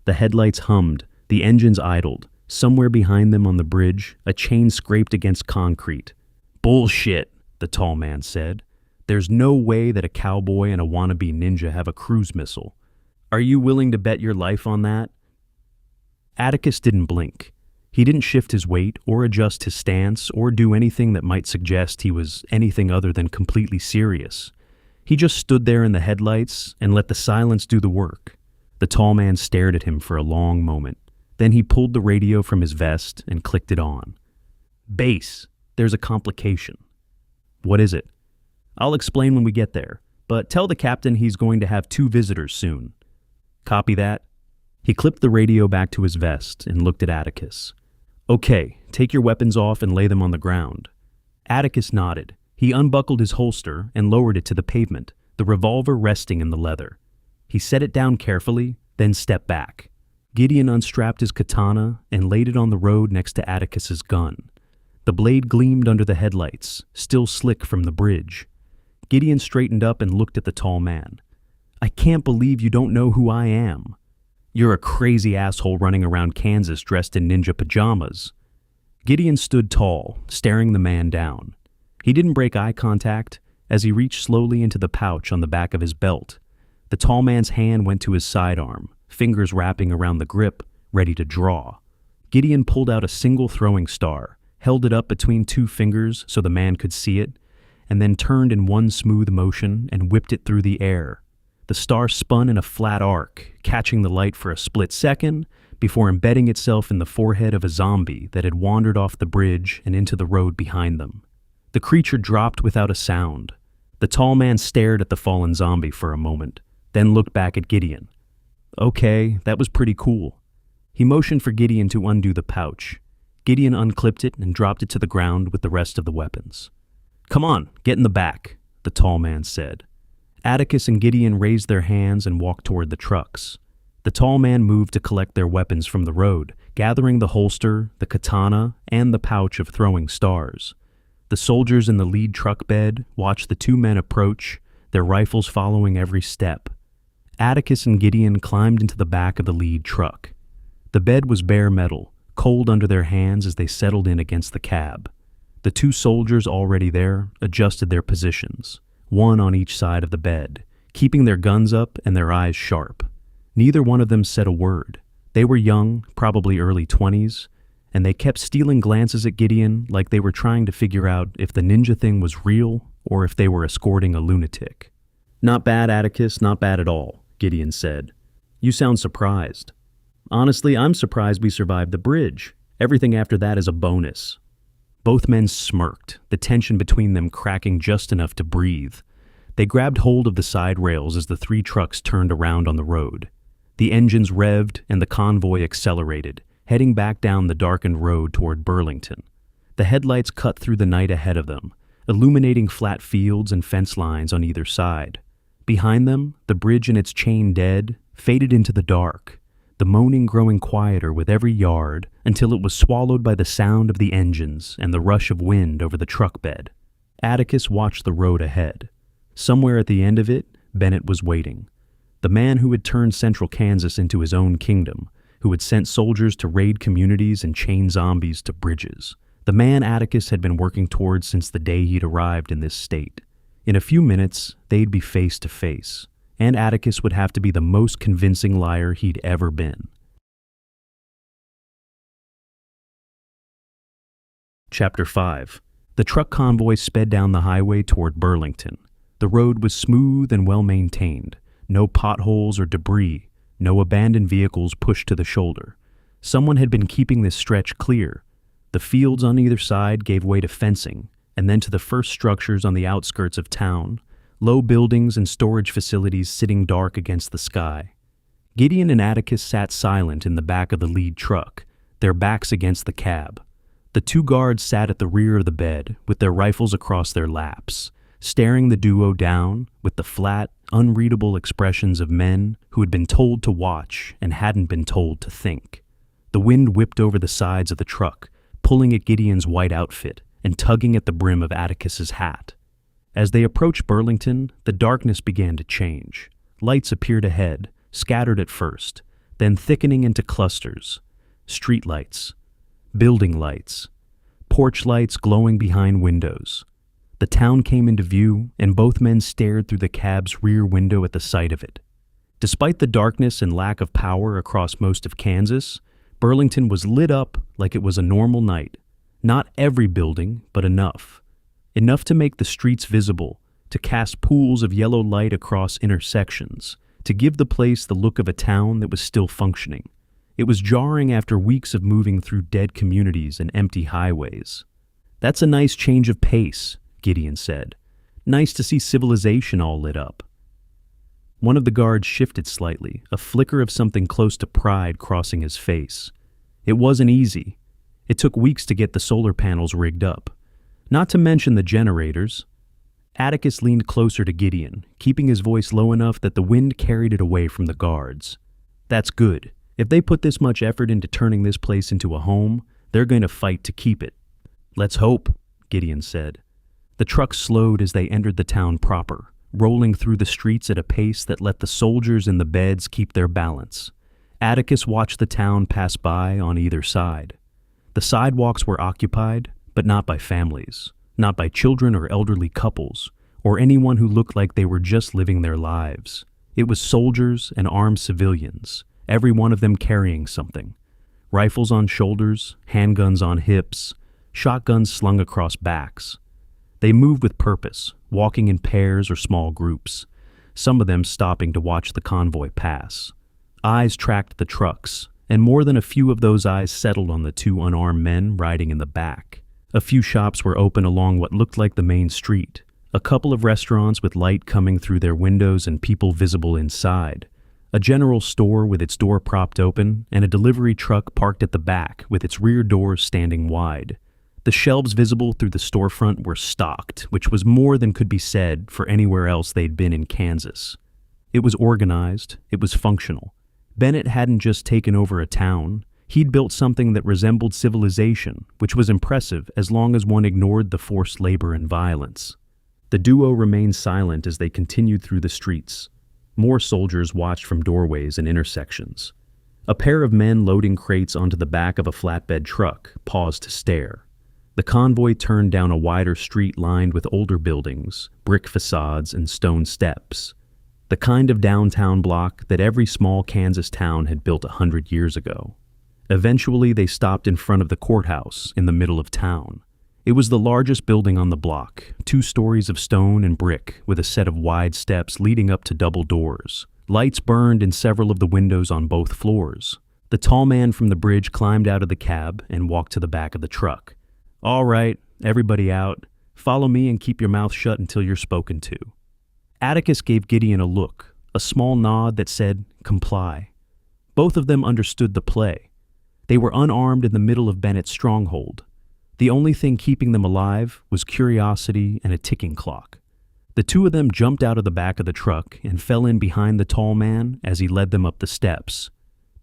The headlights hummed, the engines idled. Somewhere behind them on the bridge, a chain scraped against concrete. "Bullshit," the tall man said. "There's no way that a cowboy and a wannabe ninja have a cruise missile. Are you willing to bet your life on that?" Atticus didn't blink. He didn't shift his weight or adjust his stance or do anything that might suggest he was anything other than completely serious. He just stood there in the headlights and let the silence do the work. The tall man stared at him for a long moment. Then he pulled the radio from his vest and clicked it on. "Base, there's a complication." "What is it?" "I'll explain when we get there, but tell the captain he's going to have 2 visitors soon." "Copy that." He clipped the radio back to his vest and looked at Atticus. "Okay, take your weapons off and lay them on the ground." Atticus nodded. He unbuckled his holster and lowered it to the pavement, the revolver resting in the leather. He set it down carefully, then stepped back. Gideon unstrapped his katana and laid it on the road next to Atticus's gun. The blade gleamed under the headlights, still slick from the bridge. Gideon straightened up and looked at the tall man. "I can't believe you don't know who I am." "You're a crazy asshole running around Kansas dressed in ninja pajamas." Gideon stood tall, staring the man down. He didn't break eye contact as he reached slowly into the pouch on the back of his belt. The tall man's hand went to his sidearm, fingers wrapping around the grip, ready to draw. Gideon pulled out a single throwing star, held it up between 2 fingers so the man could see it, and then turned in one smooth motion and whipped it through the air. The star spun in a flat arc, catching the light for a split second before embedding itself in the forehead of a zombie that had wandered off the bridge and into the road behind them. The creature dropped without a sound. The tall man stared at the fallen zombie for a moment, then looked back at Gideon. "Okay, that was pretty cool." He motioned for Gideon to undo the pouch. Gideon unclipped it and dropped it to the ground with the rest of the weapons. "Come on, get in the back," the tall man said. Atticus and Gideon raised their hands and walked toward the trucks. The tall man moved to collect their weapons from the road, gathering the holster, the katana, and the pouch of throwing stars. The soldiers in the lead truck bed watched the 2 men approach, their rifles following every step. Atticus and Gideon climbed into the back of the lead truck. The bed was bare metal, cold under their hands as they settled in against the cab. The 2 soldiers already there adjusted their positions, one on each side of the bed, keeping their guns up and their eyes sharp. Neither one of them said a word. They were young, probably early 20s, and they kept stealing glances at Gideon like they were trying to figure out if the ninja thing was real or if they were escorting a lunatic. "Not bad, Atticus, not bad at all," Gideon said. "You sound surprised." "Honestly, I'm surprised we survived the bridge. Everything after that is a bonus." Both men smirked, the tension between them cracking just enough to breathe. They grabbed hold of the side rails as the 3 trucks turned around on the road. The engines revved and the convoy accelerated, heading back down the darkened road toward Burlington. The headlights cut through the night ahead of them, illuminating flat fields and fence lines on either side. Behind them, the bridge and its chain dead faded into the dark, the moaning growing quieter with every yard until it was swallowed by the sound of the engines and the rush of wind over the truck bed. Atticus watched the road ahead. Somewhere at the end of it, Bennett was waiting. The man who had turned central Kansas into his own kingdom, who had sent soldiers to raid communities and chain zombies to bridges. The man Atticus had been working towards since the day he'd arrived in this state. In a few minutes, they'd be face to face, and Atticus would have to be the most convincing liar he'd ever been. Chapter 5. The truck convoy sped down the highway toward Burlington. The road was smooth and well-maintained. No potholes or debris, no abandoned vehicles pushed to the shoulder. Someone had been keeping this stretch clear. The fields on either side gave way to fencing, and then to the first structures on the outskirts of town, low buildings and storage facilities sitting dark against the sky. Gideon and Atticus sat silent in the back of the lead truck, their backs against the cab. The two guards sat at the rear of the bed, with their rifles across their laps, staring the duo down with the flat, unreadable expressions of men who had been told to watch and hadn't been told to think. The wind whipped over the sides of the truck, pulling at Gideon's white outfit and tugging at the brim of Atticus's hat. As they approached Burlington, the darkness began to change. Lights appeared ahead, scattered at first, then thickening into clusters. Street lights, building lights, porch lights glowing behind windows. The town came into view, and both men stared through the cab's rear window at the sight of it. Despite the darkness and lack of power across most of Kansas, Burlington was lit up like it was a normal night. Not every building, but enough. Enough to make the streets visible, to cast pools of yellow light across intersections, to give the place the look of a town that was still functioning. It was jarring after weeks of moving through dead communities and empty highways. "That's a nice change of pace," Gideon said. "Nice to see civilization all lit up." One of the guards shifted slightly, a flicker of something close to pride crossing his face. It wasn't easy. It took weeks to get the solar panels rigged up. Not to mention the generators. Atticus leaned closer to Gideon, keeping his voice low enough that the wind carried it away from the guards. "That's good. If they put this much effort into turning this place into a home, they're going to fight to keep it." "Let's hope," Gideon said. The truck slowed as they entered the town proper, rolling through the streets at a pace that let the soldiers in the beds keep their balance. Atticus watched the town pass by on either side. The sidewalks were occupied, but not by families, not by children or elderly couples, or anyone who looked like they were just living their lives. It was soldiers and armed civilians, every one of them carrying something. Rifles on shoulders, handguns on hips, shotguns slung across backs. They moved with purpose, walking in pairs or small groups, some of them stopping to watch the convoy pass. Eyes tracked the trucks, and more than a few of those eyes settled on the two unarmed men riding in the back. A few shops were open along what looked like the main street, a couple of restaurants with light coming through their windows and people visible inside, a general store with its door propped open, and a delivery truck parked at the back with its rear doors standing wide. The shelves visible through the storefront were stocked, which was more than could be said for anywhere else they'd been in Kansas. It was organized, it was functional. Bennett hadn't just taken over a town, he'd built something that resembled civilization, which was impressive as long as one ignored the forced labor and violence. The duo remained silent as they continued through the streets. More soldiers watched from doorways and intersections. A pair of men loading crates onto the back of a flatbed truck paused to stare. The convoy turned down a wider street lined with older buildings, brick facades, and stone steps. The kind of downtown block that every small Kansas town had built 100 years ago. Eventually, they stopped in front of the courthouse in the middle of town. It was the largest building on the block, 2 stories of stone and brick with a set of wide steps leading up to double doors. Lights burned in several of the windows on both floors. The tall man from the bridge climbed out of the cab and walked to the back of the truck. "All right, everybody out. Follow me and keep your mouth shut until you're spoken to." Atticus gave Gideon a look, a small nod that said, "Comply." Both of them understood the play. They were unarmed in the middle of Bennett's stronghold. The only thing keeping them alive was curiosity and a ticking clock. The two of them jumped out of the back of the truck and fell in behind the tall man as he led them up the steps.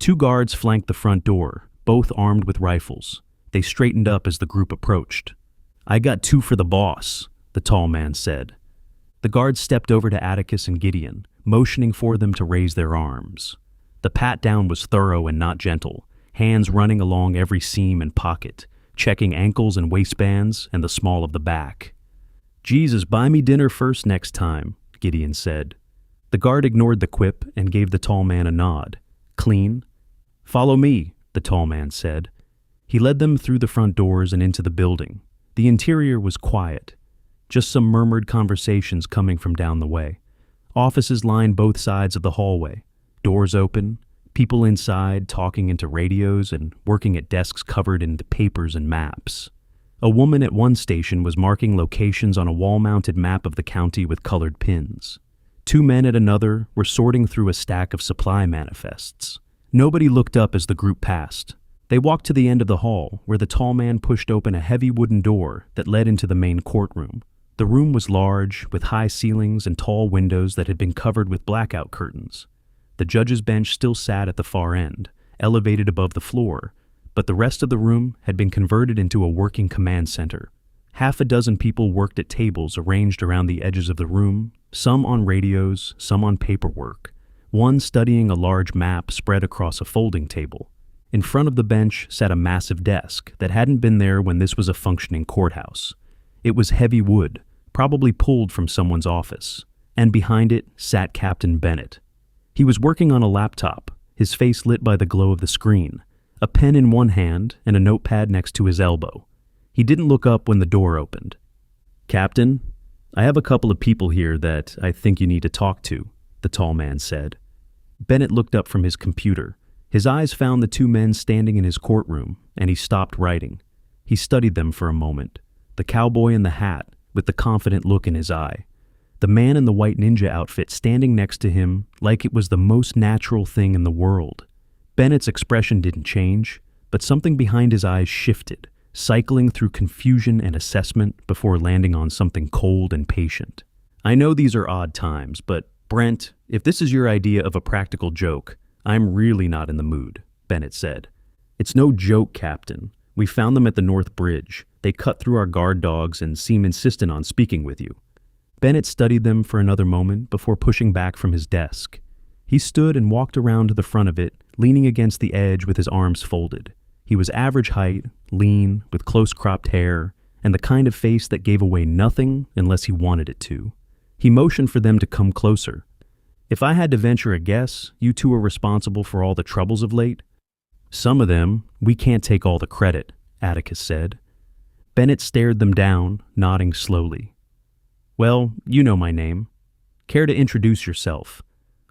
2 guards flanked the front door, both armed with rifles. They straightened up as the group approached. "I got 2 for the boss," the tall man said. The guards stepped over to Atticus and Gideon, motioning for them to raise their arms. The pat-down was thorough and not gentle, hands running along every seam and pocket, checking ankles and waistbands and the small of the back. "Jesus, buy me dinner first next time," Gideon said. The guard ignored the quip and gave the tall man a nod. "Clean?" "Follow me," the tall man said. He led them through the front doors and into the building. The interior was quiet, just some murmured conversations coming from down the way. Offices lined both sides of the hallway, doors open, people inside talking into radios and working at desks covered in papers and maps. A woman at one station was marking locations on a wall-mounted map of the county with colored pins. Two men at another were sorting through a stack of supply manifests. Nobody looked up as the group passed. They walked to the end of the hall, where the tall man pushed open a heavy wooden door that led into the main courtroom. The room was large, with high ceilings and tall windows that had been covered with blackout curtains. The judge's bench still sat at the far end, elevated above the floor, but the rest of the room had been converted into a working command center. Half a dozen people worked at tables arranged around the edges of the room, some on radios, some on paperwork, one studying a large map spread across a folding table. In front of the bench sat a massive desk that hadn't been there when this was a functioning courthouse. It was heavy wood, probably pulled from someone's office, and behind it sat Captain Bennett. He was working on a laptop, his face lit by the glow of the screen, a pen in one hand and a notepad next to his elbow. He didn't look up when the door opened. "Captain, I have a couple of people here that I think you need to talk to," the tall man said. Bennett looked up from his computer. His eyes found the two men standing in his courtroom, and he stopped writing. He studied them for a moment, the cowboy in the hat with the confident look in his eye, the man in the white ninja outfit standing next to him like it was the most natural thing in the world. Bennett's expression didn't change, but something behind his eyes shifted, cycling through confusion and assessment before landing on something cold and patient. "I know these are odd times, but Brent, if this is your idea of a practical joke, I'm really not in the mood," Bennett said. "It's no joke, Captain. We found them at the North Bridge. They cut through our guard dogs and seem insistent on speaking with you." Bennett studied them for another moment before pushing back from his desk. He stood and walked around to the front of it, leaning against the edge with his arms folded. He was average height, lean, with close-cropped hair, and the kind of face that gave away nothing unless he wanted it to. He motioned for them to come closer. "If I had to venture a guess, you two are responsible for all the troubles of late?" "Some of them. We can't take all the credit," Atticus said. Bennett stared them down, nodding slowly. "Well, you know my name. Care to introduce yourself?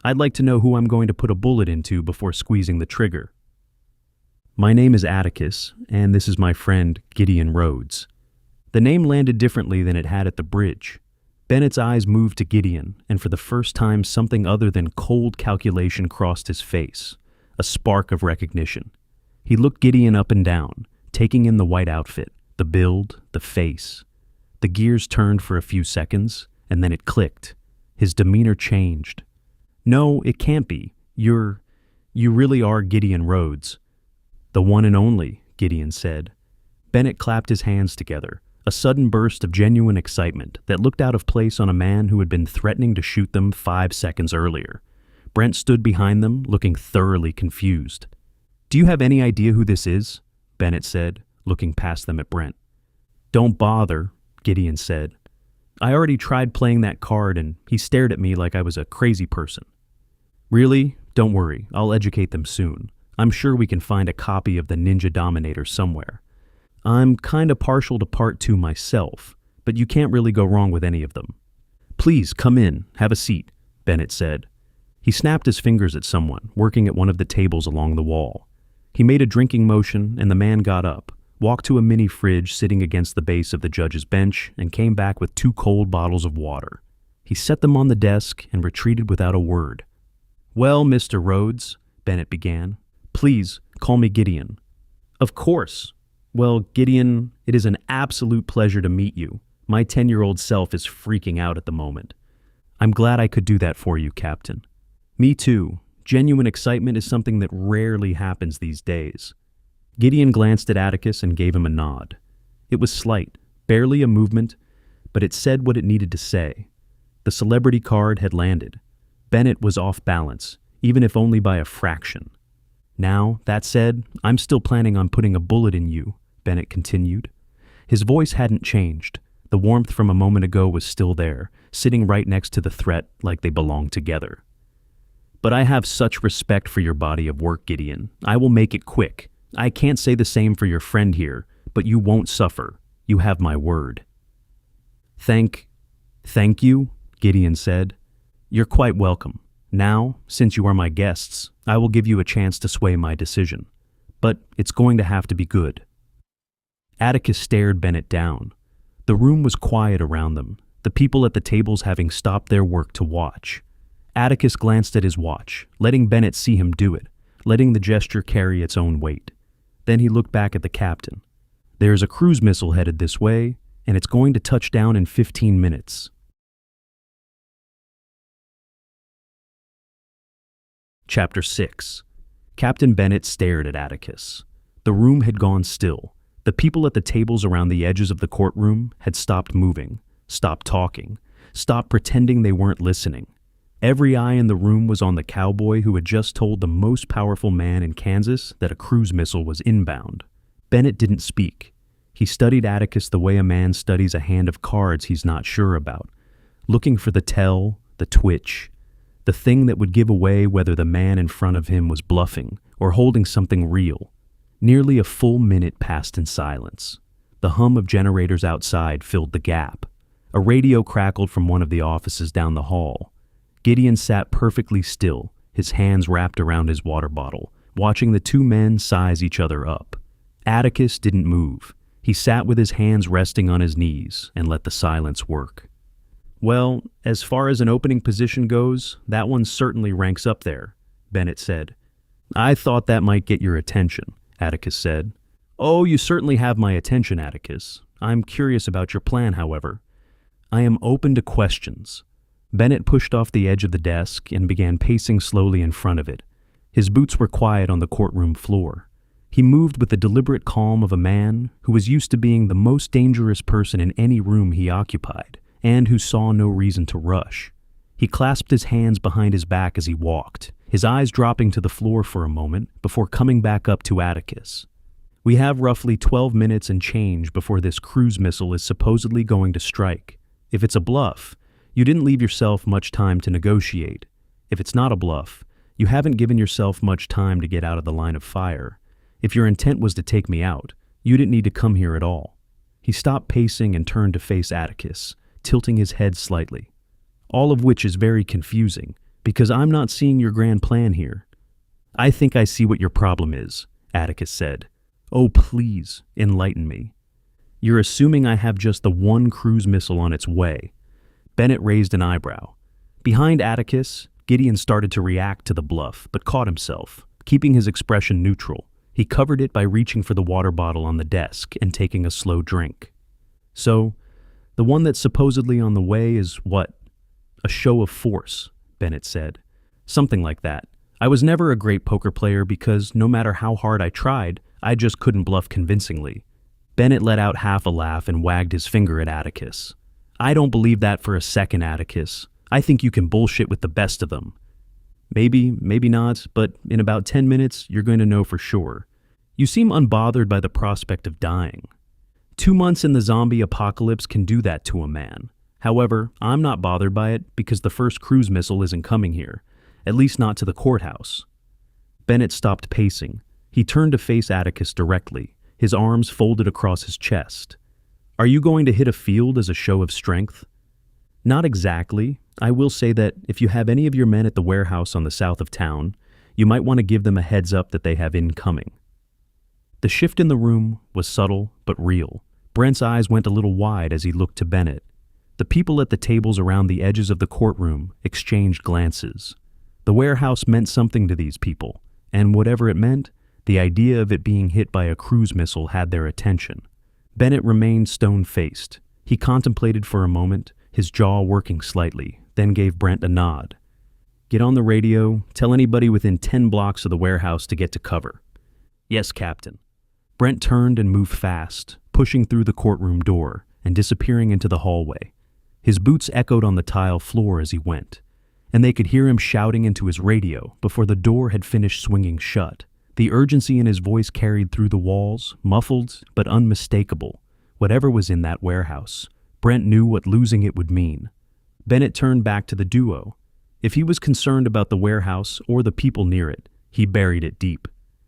I'd like to know who I'm going to put a bullet into before squeezing the trigger." "My name is Atticus, and this is my friend, Gideon Rhodes." The name landed differently than it had at the bridge. Bennett's eyes moved to Gideon, and for the first time something other than cold calculation crossed his face, a spark of recognition. He looked Gideon up and down, taking in the white outfit, the build, the face. The gears turned for a few seconds, and then it clicked. His demeanor changed. "No, it can't be. You really are Gideon Rhodes." "The one and only," Gideon said. Bennett clapped his hands together, a sudden burst of genuine excitement that looked out of place on a man who had been threatening to shoot them 5 seconds earlier. Brent stood behind them, looking thoroughly confused. "Do you have any idea who this is?" Bennett said, looking past them at Brent. "Don't bother," Gideon said. "I already tried playing that card and he stared at me like I was a crazy person." "Really? Don't worry, I'll educate them soon. I'm sure we can find a copy of the Ninja Dominator somewhere. I'm kinda partial to Part 2 myself, but you can't really go wrong with any of them." "Please, come in, have a seat," Bennett said. He snapped his fingers at someone working at one of the tables along the wall. He made a drinking motion and the man got up, walked to a mini fridge sitting against the base of the judge's bench, and came back with 2 cold bottles of water. He set them on the desk and retreated without a word. "Well, Mr. Rhodes," Bennett began, "please call me Gideon." "Of course. Well, Gideon, it is an absolute pleasure to meet you. My 10-year-old self is freaking out at the moment." "I'm glad I could do that for you, Captain." "Me too. Genuine excitement is something that rarely happens these days." Gideon glanced at Atticus and gave him a nod. It was slight, barely a movement, but it said what it needed to say. The celebrity card had landed. Bennett was off balance, even if only by a fraction. "Now, that said, I'm still planning on putting a bullet in you," Bennett continued. His voice hadn't changed. The warmth from a moment ago was still there, sitting right next to the threat like they belonged together. "But I have such respect for your body of work, Gideon. I will make it quick. I can't say the same for your friend here, but you won't suffer. You have my word." Thank you," Gideon said. "You're quite welcome. Now, since you are my guests, I will give you a chance to sway my decision. But it's going to have to be good." Atticus stared Bennett down. The room was quiet around them, the people at the tables having stopped their work to watch. Atticus glanced at his watch, letting Bennett see him do it, letting the gesture carry its own weight. Then he looked back at the captain. "There's a cruise missile headed this way, and it's going to touch down in 15 minutes. Chapter 6. Captain Bennett stared at Atticus. The room had gone still. The people at the tables around the edges of the courtroom had stopped moving, stopped talking, stopped pretending they weren't listening. Every eye in the room was on the cowboy who had just told the most powerful man in Kansas that a cruise missile was inbound. Bennett didn't speak. He studied Atticus the way a man studies a hand of cards he's not sure about, looking for the tell, the twitch, the thing that would give away whether the man in front of him was bluffing or holding something real. Nearly a full minute passed in silence. The hum of generators outside filled the gap. A radio crackled from one of the offices down the hall. Gideon sat perfectly still, his hands wrapped around his water bottle, watching the two men size each other up. Atticus didn't move. He sat with his hands resting on his knees and let the silence work. "Well, as far as an opening position goes, that one certainly ranks up there," Bennett said. "I thought that might get your attention," Atticus said. "Oh, you certainly have my attention, Atticus. I'm curious about your plan, however. I am open to questions." Bennett pushed off the edge of the desk and began pacing slowly in front of it. His boots were quiet on the courtroom floor. He moved with the deliberate calm of a man who was used to being the most dangerous person in any room he occupied, and who saw no reason to rush. He clasped his hands behind his back as he walked, his eyes dropping to the floor for a moment before coming back up to Atticus. "We have roughly 12 minutes and change before this cruise missile is supposedly going to strike. If it's a bluff, you didn't leave yourself much time to negotiate. If it's not a bluff, you haven't given yourself much time to get out of the line of fire. If your intent was to take me out, you didn't need to come here at all." He stopped pacing and turned to face Atticus, tilting his head slightly. "All of which is very confusing, because I'm not seeing your grand plan here." "I think I see what your problem is," Atticus said. "Oh, please, enlighten me." "You're assuming I have just the one cruise missile on its way." Bennett raised an eyebrow. Behind Atticus, Gideon started to react to the bluff, but caught himself, keeping his expression neutral. He covered it by reaching for the water bottle on the desk and taking a slow drink. "So, the one that's supposedly on the way is what?" "A show of force," Bennett said. "Something like that. I was never a great poker player because no matter how hard I tried, I just couldn't bluff convincingly." Bennett let out half a laugh and wagged his finger at Atticus. "I don't believe that for a second, Atticus. I think you can bullshit with the best of them." "Maybe, maybe not, but in about 10 minutes, you're going to know for sure. You seem unbothered by the prospect of dying. 2 months in the zombie apocalypse can do that to a man. However, I'm not bothered by it because the first cruise missile isn't coming here, at least not to the courthouse." Bennett stopped pacing. He turned to face Atticus directly, his arms folded across his chest. "Are you going to hit a field as a show of strength?" "Not exactly. I will say that if you have any of your men at the warehouse on the south of town, you might want to give them a heads up that they have incoming." The shift in the room was subtle but real. Brent's eyes went a little wide as he looked to Bennett. The people at the tables around the edges of the courtroom exchanged glances. The warehouse meant something to these people, and whatever it meant, the idea of it being hit by a cruise missile had their attention. Bennett remained stone-faced. He contemplated for a moment, his jaw working slightly, then gave Brent a nod. "Get on the radio, tell anybody within 10 blocks of the warehouse to get to cover." "Yes, Captain." Brent turned and moved fast, pushing through the courtroom door and disappearing into the hallway. His boots echoed on the tile floor as he went, and they could hear him shouting into his radio before the door had finished swinging shut. The urgency in his voice carried through the walls, muffled but unmistakable. Whatever was in that warehouse, Brent knew what losing it would mean. Bennett turned back to the duo. If he was concerned about the warehouse or the people near it, he buried it deep.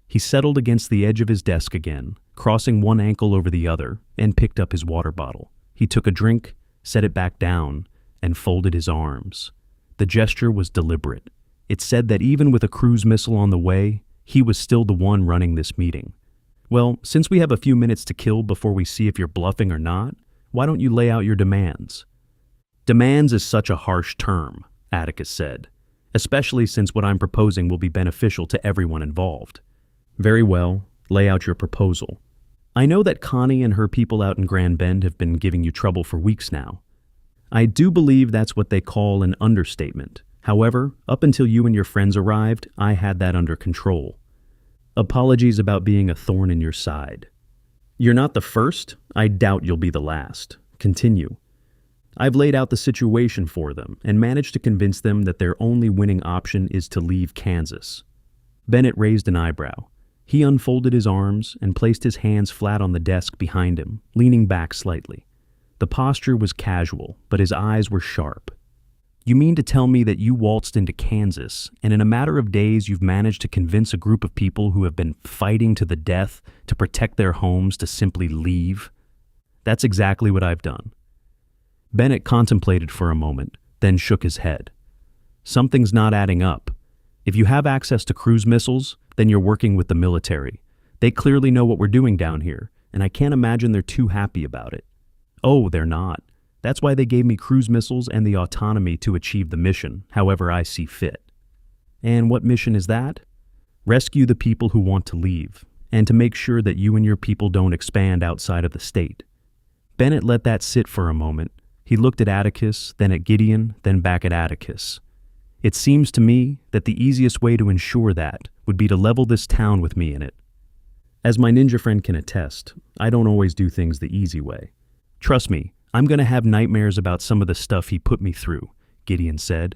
He settled against the edge of his desk again, crossing one ankle over the other, and picked up his water bottle. He took a drink, set it back down, and folded his arms. The gesture was deliberate. It said that even with a cruise missile on the way, he was still the one running this meeting. Well, since we have a few minutes to kill before we see if you're bluffing or not, why don't you lay out your demands? Demands is such a harsh term, Atticus said, especially since what I'm proposing will be beneficial to everyone involved. Very well, lay out your proposal. I know that Connie and her people out in Grand Bend have been giving you trouble for weeks now. I do believe that's what they call an understatement. However, up until you and your friends arrived, I had that under control. Apologies about being a thorn in your side. You're not the first. I doubt you'll be the last. Continue. I've laid out the situation for them and managed to convince them that their only winning option is to leave Kansas. Bennett raised an eyebrow. He unfolded his arms and placed his hands flat on the desk behind him, leaning back slightly. The posture was casual, but his eyes were sharp. You mean to tell me that you waltzed into Kansas, and in a matter of days you've managed to convince a group of people who have been fighting to the death to protect their homes to simply leave? That's exactly what I've done. Bennett contemplated for a moment, then shook his head. Something's not adding up. If you have access to cruise missiles, then you're working with the military. They clearly know what we're doing down here, and I can't imagine they're too happy about it. Oh, they're not. That's why they gave me cruise missiles and the autonomy to achieve the mission, however I see fit. And what mission is that? Rescue the people who want to leave, and to make sure that you and your people don't expand outside of the state. Bennett let that sit for a moment. He looked at Atticus, then at Gideon, then back at Atticus. It seems to me that the easiest way to ensure that would be to level this town with me in it. As my ninja friend can attest, I don't always do things the easy way. Trust me, I'm going to have nightmares about some of the stuff he put me through, Gideon said.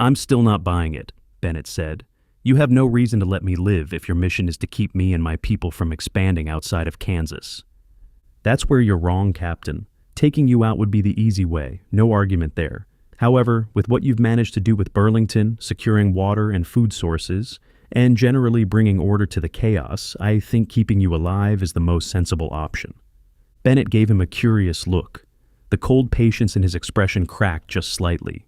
I'm still not buying it, Bennett said. You have no reason to let me live if your mission is to keep me and my people from expanding outside of Kansas. That's where you're wrong, Captain. Taking you out would be the easy way, no argument there. However, with what you've managed to do with Burlington, securing water and food sources, and generally bringing order to the chaos, I think keeping you alive is the most sensible option. Bennett gave him a curious look. The cold patience in his expression cracked just slightly.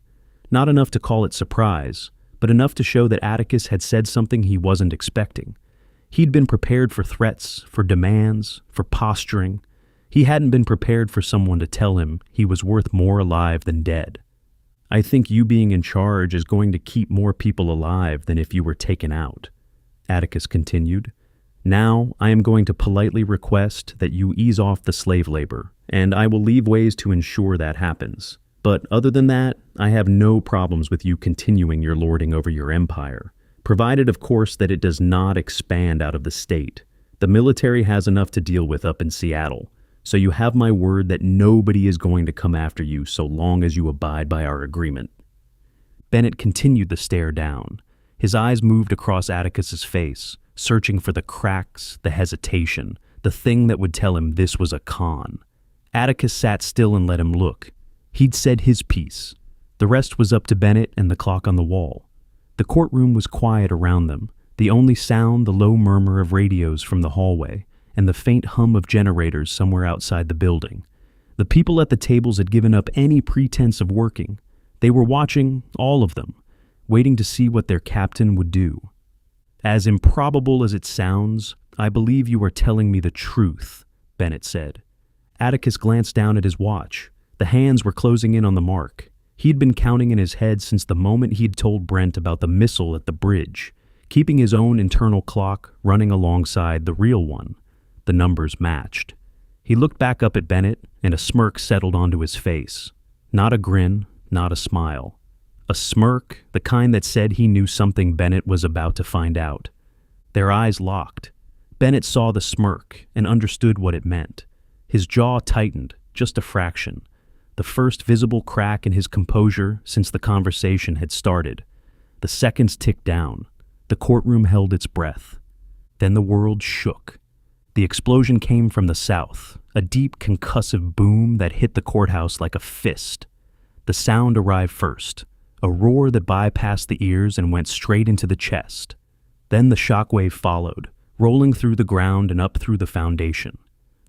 Not enough to call it surprise, but enough to show that Atticus had said something he wasn't expecting. He'd been prepared for threats, for demands, for posturing. He hadn't been prepared for someone to tell him he was worth more alive than dead. I think you being in charge is going to keep more people alive than if you were taken out, Atticus continued. Now I am going to politely request that you ease off the slave labor, and I will leave ways to ensure that happens. But other than that, I have no problems with you continuing your lording over your empire, provided of course that it does not expand out of the state. The military has enough to deal with up in Seattle, so you have my word that nobody is going to come after you so long as you abide by our agreement. Bennett continued the stare down. His eyes moved across Atticus's face, searching for the cracks, the hesitation, the thing that would tell him this was a con. Atticus sat still and let him look. He'd said his piece. The rest was up to Bennett and the clock on the wall. The courtroom was quiet around them, the only sound the low murmur of radios from the hallway, and the faint hum of generators somewhere outside the building. The people at the tables had given up any pretense of working. They were watching, all of them, waiting to see what their captain would do. As improbable as it sounds, I believe you are telling me the truth, Bennett said. Atticus glanced down at his watch. The hands were closing in on the mark. He'd been counting in his head since the moment he'd told Brent about the missile at the bridge, keeping his own internal clock running alongside the real one. The numbers matched. He looked back up at Bennett, and a smirk settled onto his face. Not a grin, not a smile. A smirk, the kind that said he knew something Bennett was about to find out. Their eyes locked. Bennett saw the smirk and understood what it meant. His jaw tightened, just a fraction. The first visible crack in his composure since the conversation had started. The seconds ticked down. The courtroom held its breath. Then the world shook. The explosion came from the south, a deep concussive boom that hit the courthouse like a fist. The sound arrived first, a roar that bypassed the ears and went straight into the chest. Then the shockwave followed, rolling through the ground and up through the foundation.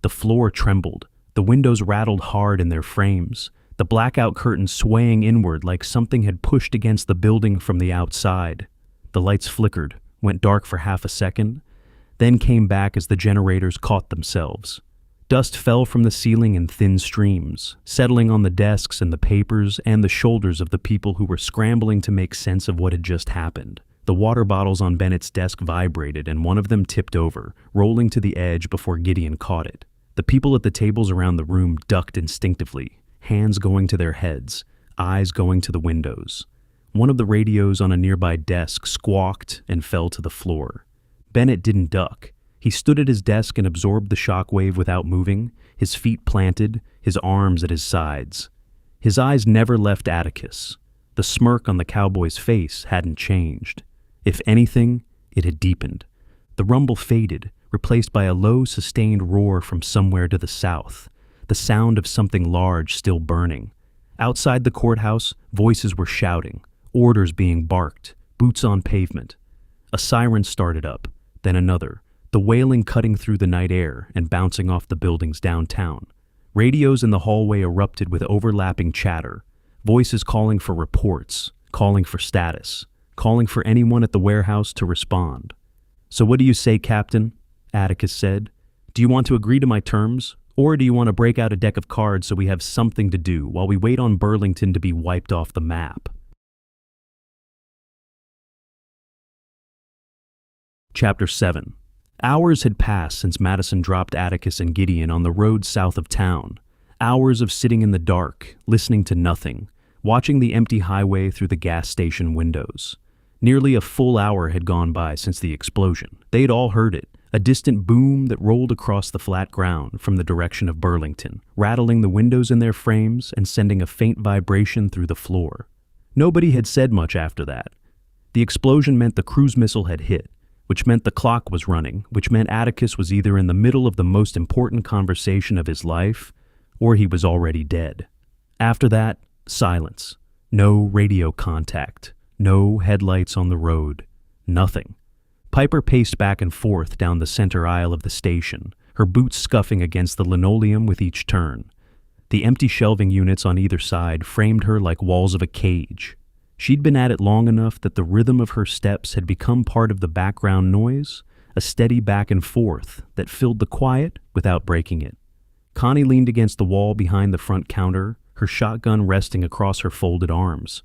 The floor trembled, the windows rattled hard in their frames, the blackout curtains swaying inward like something had pushed against the building from the outside. The lights flickered, went dark for half a second, then came back as the generators caught themselves. Dust fell from the ceiling in thin streams, settling on the desks and the papers and the shoulders of the people who were scrambling to make sense of what had just happened. The water bottles on Bennett's desk vibrated and one of them tipped over, rolling to the edge before Gideon caught it. The people at the tables around the room ducked instinctively, hands going to their heads, eyes going to the windows. One of the radios on a nearby desk squawked and fell to the floor. Bennett didn't duck. He stood at his desk and absorbed the shockwave without moving, his feet planted, his arms at his sides. His eyes never left Atticus. The smirk on the cowboy's face hadn't changed. If anything, it had deepened. The rumble faded, replaced by a low, sustained roar from somewhere to the south, the sound of something large still burning. Outside the courthouse, voices were shouting, orders being barked, boots on pavement. A siren started up, then another, the wailing cutting through the night air and bouncing off the buildings downtown. Radios in the hallway erupted with overlapping chatter, voices calling for reports, calling for status, calling for anyone at the warehouse to respond. "So what do you say, Captain?" Atticus said. "Do you want to agree to my terms, or do you want to break out a deck of cards so we have something to do while we wait on Burlington to be wiped off the map?" Chapter 7. Hours had passed since Madison dropped Atticus and Gideon on the road south of town. Hours of sitting in the dark, listening to nothing, watching the empty highway through the gas station windows. Nearly a full hour had gone by since the explosion. They had all heard it, a distant boom that rolled across the flat ground from the direction of Burlington, rattling the windows in their frames and sending a faint vibration through the floor. Nobody had said much after that. The explosion meant the cruise missile had hit, which meant the clock was running, which meant Atticus was either in the middle of the most important conversation of his life, or he was already dead. After that, silence. No radio contact. No headlights on the road. Nothing. Piper paced back and forth down the center aisle of the station, her boots scuffing against the linoleum with each turn. The empty shelving units on either side framed her like walls of a cage. She'd been at it long enough that the rhythm of her steps had become part of the background noise, a steady back and forth that filled the quiet without breaking it. Connie leaned against the wall behind the front counter, her shotgun resting across her folded arms.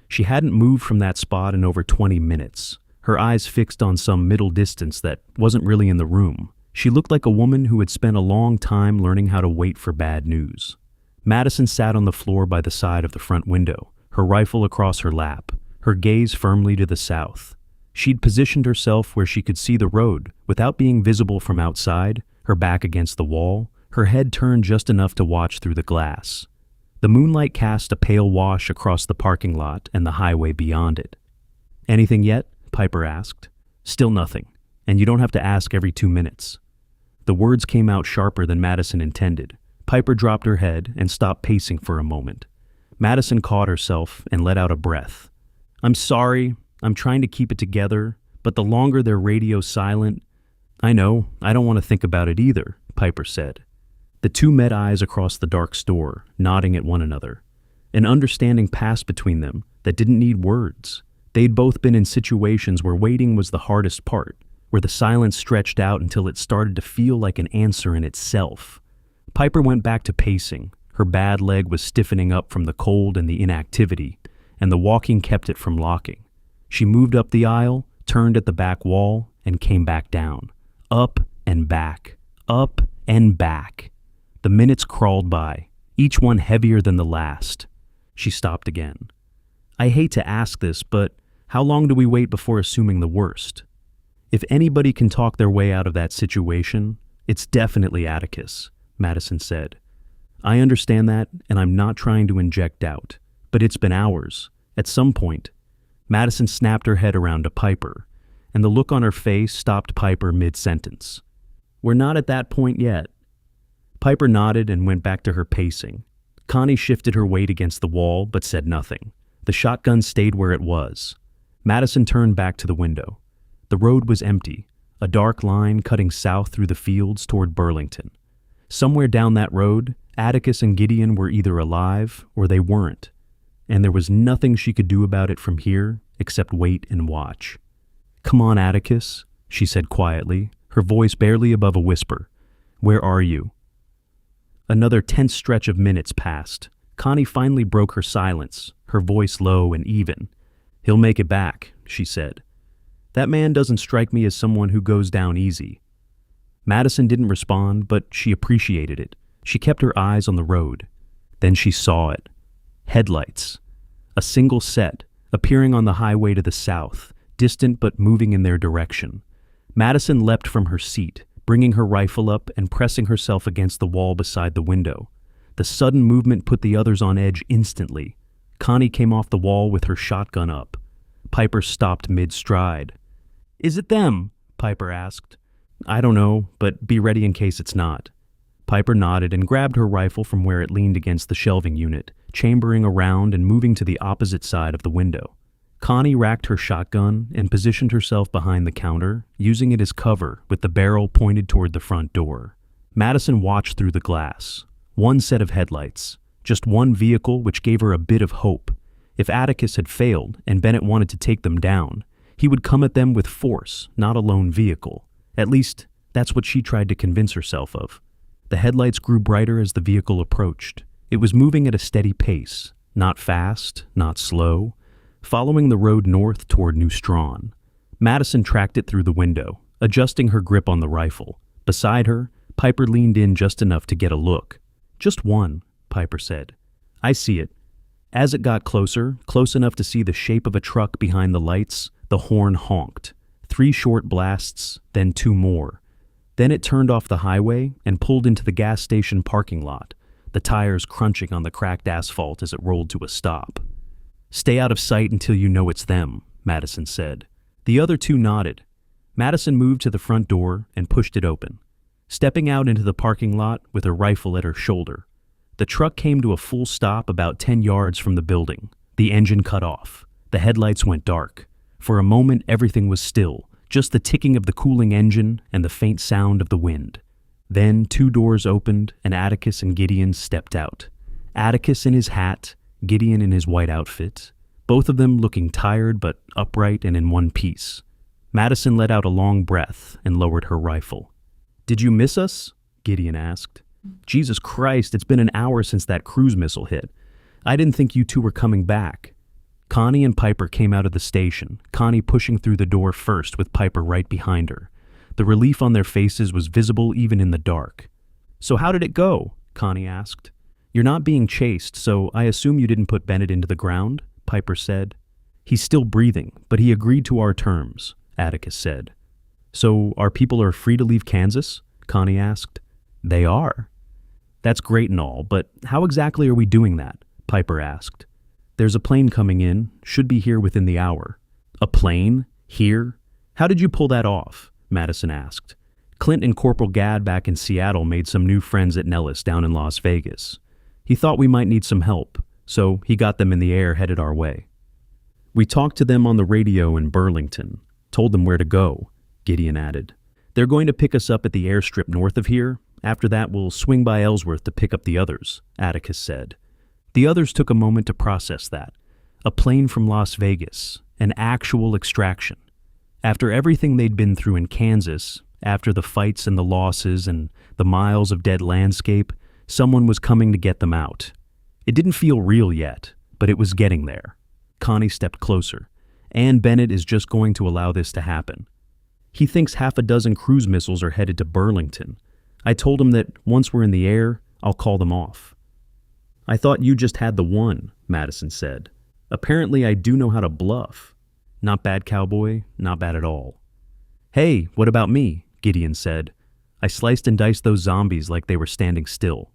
She hadn't moved from that spot in over 20 minutes, her eyes fixed on some middle distance that wasn't really in the room. She looked like a woman who had spent a long time learning how to wait for bad news. Madison sat on the floor by the side of the front window, her rifle across her lap, her gaze firmly to the south. She'd positioned herself where she could see the road without being visible from outside, her back against the wall, her head turned just enough to watch through the glass. The moonlight cast a pale wash across the parking lot and the highway beyond it. "Anything yet?" Piper asked. "Still nothing, and you don't have to ask every 2 minutes." The words came out sharper than Madison intended. Piper dropped her head and stopped pacing for a moment. Madison caught herself and let out a breath. "I'm sorry, I'm trying to keep it together, but the longer their radio's silent—" "I know, I don't want to think about it either," Piper said. The two met eyes across the dark store, nodding at one another. An understanding passed between them that didn't need words. They'd both been in situations where waiting was the hardest part, where the silence stretched out until it started to feel like an answer in itself. Piper went back to pacing. Her bad leg was stiffening up from the cold and the inactivity, and the walking kept it from locking. She moved up the aisle, turned at the back wall, and came back down. Up and back. Up and back. The minutes crawled by, each one heavier than the last. She stopped again. "I hate to ask this, but how long do we wait before assuming the worst? If anybody can talk their way out of that situation, it's definitely Atticus," Madison said. "I understand that, and I'm not trying to inject doubt, but it's been hours. At some point—" Madison snapped her head around to Piper, and the look on her face stopped Piper mid-sentence. "We're not at that point yet." Piper nodded and went back to her pacing. Connie shifted her weight against the wall, but said nothing. The shotgun stayed where it was. Madison turned back to the window. The road was empty. a dark line cutting south through the fields toward Burlington. Somewhere down that road, Atticus and Gideon were either alive or they weren't, and there was nothing she could do about it from here except wait and watch. "Come on, Atticus," she said quietly, her voice barely above a whisper. "Where are you?" Another tense stretch of minutes passed. Connie finally broke her silence, her voice low and even. "He'll make it back," she said. "That man doesn't strike me as someone who goes down easy." Madison didn't respond, but she appreciated it. She kept her eyes on the road. Then she saw it. Headlights. A single set, appearing on the highway to the south, distant but moving in their direction. Madison leapt from her seat, bringing her rifle up and pressing herself against the wall beside the window. The sudden movement put the others on edge instantly. Connie came off the wall with her shotgun up. Piper stopped mid-stride. "Is it them?" Piper asked. "I don't know, but be ready in case it's not." Piper nodded and grabbed her rifle from where it leaned against the shelving unit, chambering around and moving to the opposite side of the window. Connie racked her shotgun and positioned herself behind the counter, using it as cover with the barrel pointed toward the front door. Madison watched through the glass. One set of headlights, just one vehicle, which gave her a bit of hope. If Atticus had failed and Bennett wanted to take them down, he would come at them with force, not a lone vehicle. At least, that's what she tried to convince herself of. The headlights grew brighter as the vehicle approached. It was moving at a steady pace, not fast, not slow, following the road north toward New Strawn. Madison tracked it through the window, adjusting her grip on the rifle. Beside her, Piper leaned in just enough to get a look. "Just one," Piper said. "I see it." As it got closer, close enough to see the shape of a truck behind the lights, the horn honked. 3 short blasts, then 2 more. Then it turned off the highway and pulled into the gas station parking lot, the tires crunching on the cracked asphalt as it rolled to a stop. "Stay out of sight until you know it's them," Madison said. The other 2 nodded. Madison moved to the front door and pushed it open, stepping out into the parking lot with her rifle at her shoulder. The truck came to a full stop about 10 yards from the building. The engine cut off. The headlights went dark. For a moment, everything was still, just the ticking of the cooling engine and the faint sound of the wind. Then 2 doors opened and Atticus and Gideon stepped out. Atticus in his hat, Gideon in his white outfit, both of them looking tired but upright and in one piece. Madison let out a long breath and lowered her rifle. "Did you miss us?" Gideon asked. "Jesus Christ, it's been an hour since that cruise missile hit. I didn't think you 2 were coming back." Connie and Piper came out of the station, Connie pushing through the door first with Piper right behind her. The relief on their faces was visible even in the dark. "So how did it go?" Connie asked. "You're not being chased, so I assume you didn't put Bennett into the ground," Piper said. "He's still breathing, but he agreed to our terms," Atticus said. "So our people are free to leave Kansas?" Connie asked. "They are." "That's great and all, but how exactly are we doing that?" Piper asked. "There's a plane coming in, should be here within the hour." "A plane? Here? How did you pull that off?" Madison asked. "Clint and Corporal Gadd back in Seattle made some new friends at Nellis down in Las Vegas. He thought we might need some help, so he got them in the air headed our way. We talked to them on the radio in Burlington, told them where to go," Gideon added. "They're going to pick us up at the airstrip north of here. After that, we'll swing by Ellsworth to pick up the others," Atticus said. The others took a moment to process that. A plane from Las Vegas, an actual extraction. After everything they'd been through in Kansas, after the fights and the losses and the miles of dead landscape, someone was coming to get them out. It didn't feel real yet, but it was getting there. Connie stepped closer. "And Bennett is just going to allow this to happen. He thinks 6 cruise missiles are headed to Burlington. I told him that once we're in the air, I'll call them off." "I thought you just had the one," Madison said. "Apparently I do know how to bluff. Not bad, cowboy, not bad at all." "Hey, what about me?" Gideon said. "I sliced and diced those zombies like they were standing still."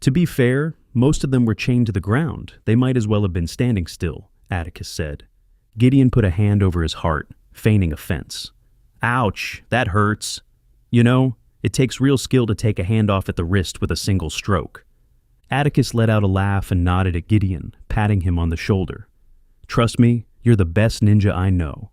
"To be fair, most of them were chained to the ground. They might as well have been standing still," Atticus said. Gideon put a hand over his heart, feigning offense. "Ouch, that hurts. You know, it takes real skill to take a hand off at the wrist with a single stroke." Atticus let out a laugh and nodded at Gideon, patting him on the shoulder. "Trust me, you're the best ninja I know."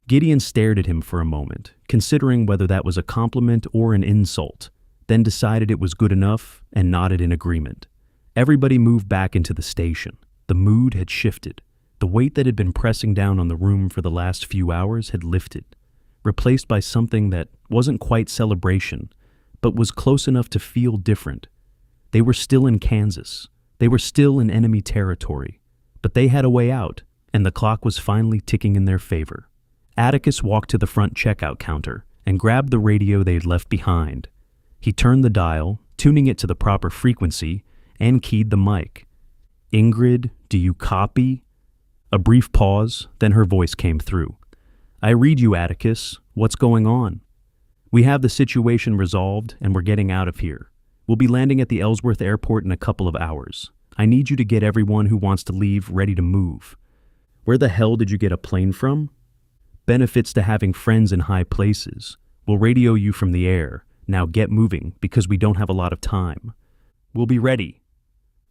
Gideon stared at him for a moment, considering whether that was a compliment or an insult, then decided it was good enough and nodded in agreement. Everybody moved back into the station. The mood had shifted. The weight that had been pressing down on the room for the last few hours had lifted, replaced by something that wasn't quite celebration, but was close enough to feel different. They were still in Kansas. They were still in enemy territory, but they had a way out, and the clock was finally ticking in their favor. Atticus walked to the front checkout counter and grabbed the radio they had left behind. He turned the dial, tuning it to the proper frequency, and keyed the mic. "Ingrid, do you copy?" A brief pause, then her voice came through. "I read you, Atticus. What's going on?" "We have the situation resolved, and we're getting out of here. We'll be landing at the Ellsworth airport in a couple of hours. I need you to get everyone who wants to leave ready to move." "Where the hell did you get a plane from?" "Benefits to having friends in high places. We'll radio you from the air. Now get moving, because we don't have a lot of time." "We'll be ready."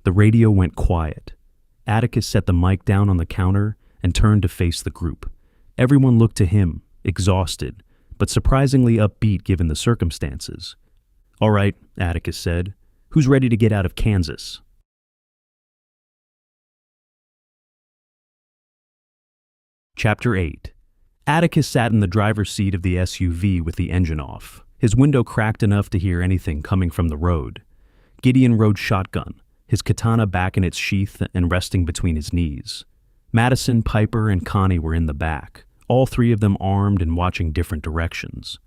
The radio went quiet. Atticus set the mic down on the counter and turned to face the group. Everyone looked to him, exhausted, but surprisingly upbeat given the circumstances. "All right," Atticus said. "Who's ready to get out of Kansas?" Chapter 8. Atticus sat in the driver's seat of the SUV with the engine off, his window cracked enough to hear anything coming from the road. Gideon rode shotgun, his katana back in its sheath and resting between his knees. Madison, Piper, and Connie were in the back, all three of them armed and watching different directions.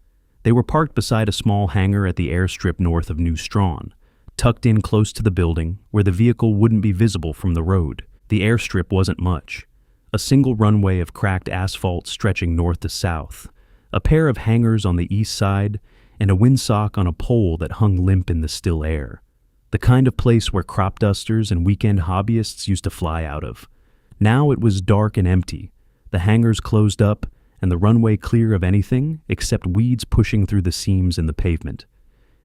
They were parked beside a small hangar at the airstrip north of New Strawn, tucked in close to the building where the vehicle wouldn't be visible from the road. The airstrip wasn't much. A single runway of cracked asphalt stretching north to south, a pair of hangars on the east side, and a windsock on a pole that hung limp in the still air. The kind of place where crop dusters and weekend hobbyists used to fly out of. Now it was dark and empty, the hangars closed up, and the runway clear of anything except weeds pushing through the seams in the pavement.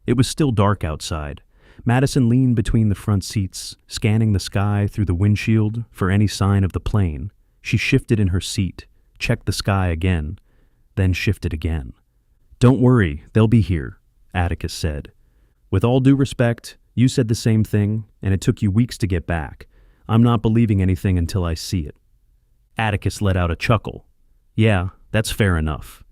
It was still dark outside. Madison leaned between the front seats, scanning the sky through the windshield for any sign of the plane. She shifted in her seat, checked the sky again, then shifted again. "Don't worry, they'll be here," Atticus said. "With all due respect, you said the same thing, and it took you weeks to get back. I'm not believing anything until I see it." Atticus let out a chuckle. "Yeah, that's fair enough."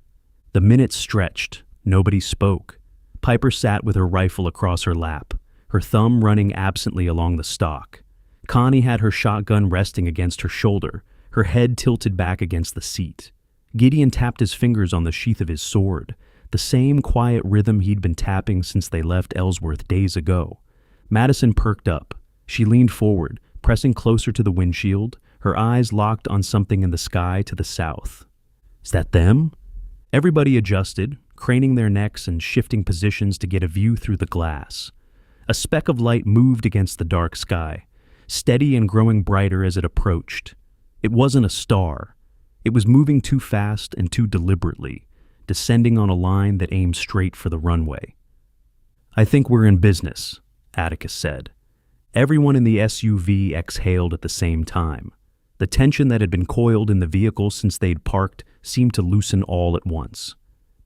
The minutes stretched. Nobody spoke. Piper sat with her rifle across her lap, her thumb running absently along the stock. Connie had her shotgun resting against her shoulder, her head tilted back against the seat. Gideon tapped his fingers on the sheath of his sword, the same quiet rhythm he'd been tapping since they left Ellsworth days ago. Madison perked up. She leaned forward, pressing closer to the windshield, her eyes locked on something in the sky to the south. "Is that them?" Everybody adjusted, craning their necks and shifting positions to get a view through the glass. A speck of light moved against the dark sky, steady and growing brighter as it approached. It wasn't a star. It was moving too fast and too deliberately, descending on a line that aimed straight for the runway. "I think we're in business," Atticus said. Everyone in the SUV exhaled at the same time. The tension that had been coiled in the vehicle since they'd parked seemed to loosen all at once.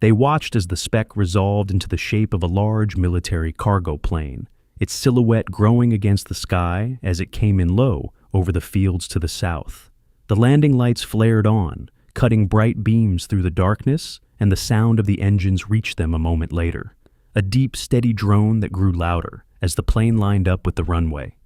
They watched as the speck resolved into the shape of a large military cargo plane, its silhouette growing against the sky as it came in low over the fields to the south. The landing lights flared on, cutting bright beams through the darkness, and the sound of the engines reached them a moment later. A deep, steady drone that grew louder as the plane lined up with the runway.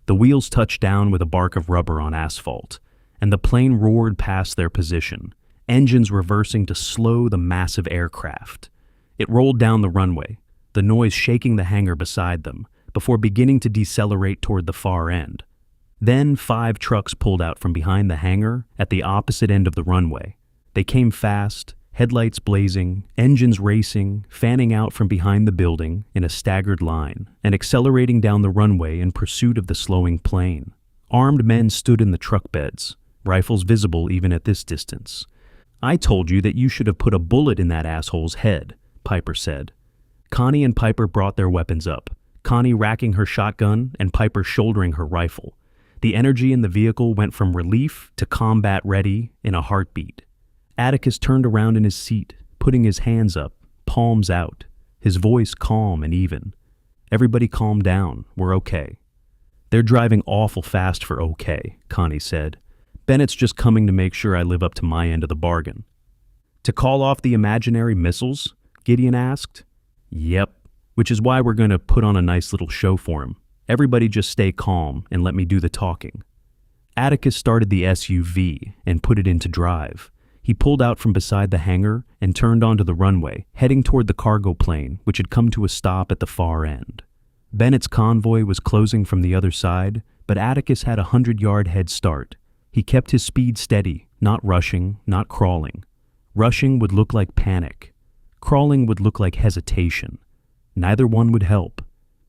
The wheels touched down with a bark of rubber on asphalt, and the plane roared past their position, engines reversing to slow the massive aircraft. It rolled down the runway, the noise shaking the hangar beside them, before beginning to decelerate toward the far end. Then 5 trucks pulled out from behind the hangar at the opposite end of the runway. They came fast, headlights blazing, engines racing, fanning out from behind the building in a staggered line, and accelerating down the runway in pursuit of the slowing plane. Armed men stood in the truck beds, rifles visible even at this distance. "I told you that you should have put a bullet in that asshole's head," Piper said. Connie and Piper brought their weapons up, Connie racking her shotgun and Piper shouldering her rifle. The energy in the vehicle went from relief to combat ready in a heartbeat. Atticus turned around in his seat, putting his hands up, palms out, his voice calm and even. "Everybody calm down, we're okay." "They're driving awful fast for okay," Connie said. "Bennett's just coming to make sure I live up to my end of the bargain." "To call off the imaginary missiles?" Gideon asked. "Yep, which is why we're going to put on a nice little show for him. Everybody just stay calm and let me do the talking." Atticus started the SUV and put it into drive. He pulled out from beside the hangar and turned onto the runway, heading toward the cargo plane, which had come to a stop at the far end. Bennett's convoy was closing from the other side, but Atticus had a 100-yard head start. He kept his speed steady, not rushing, not crawling. Rushing would look like panic. Crawling would look like hesitation. Neither one would help.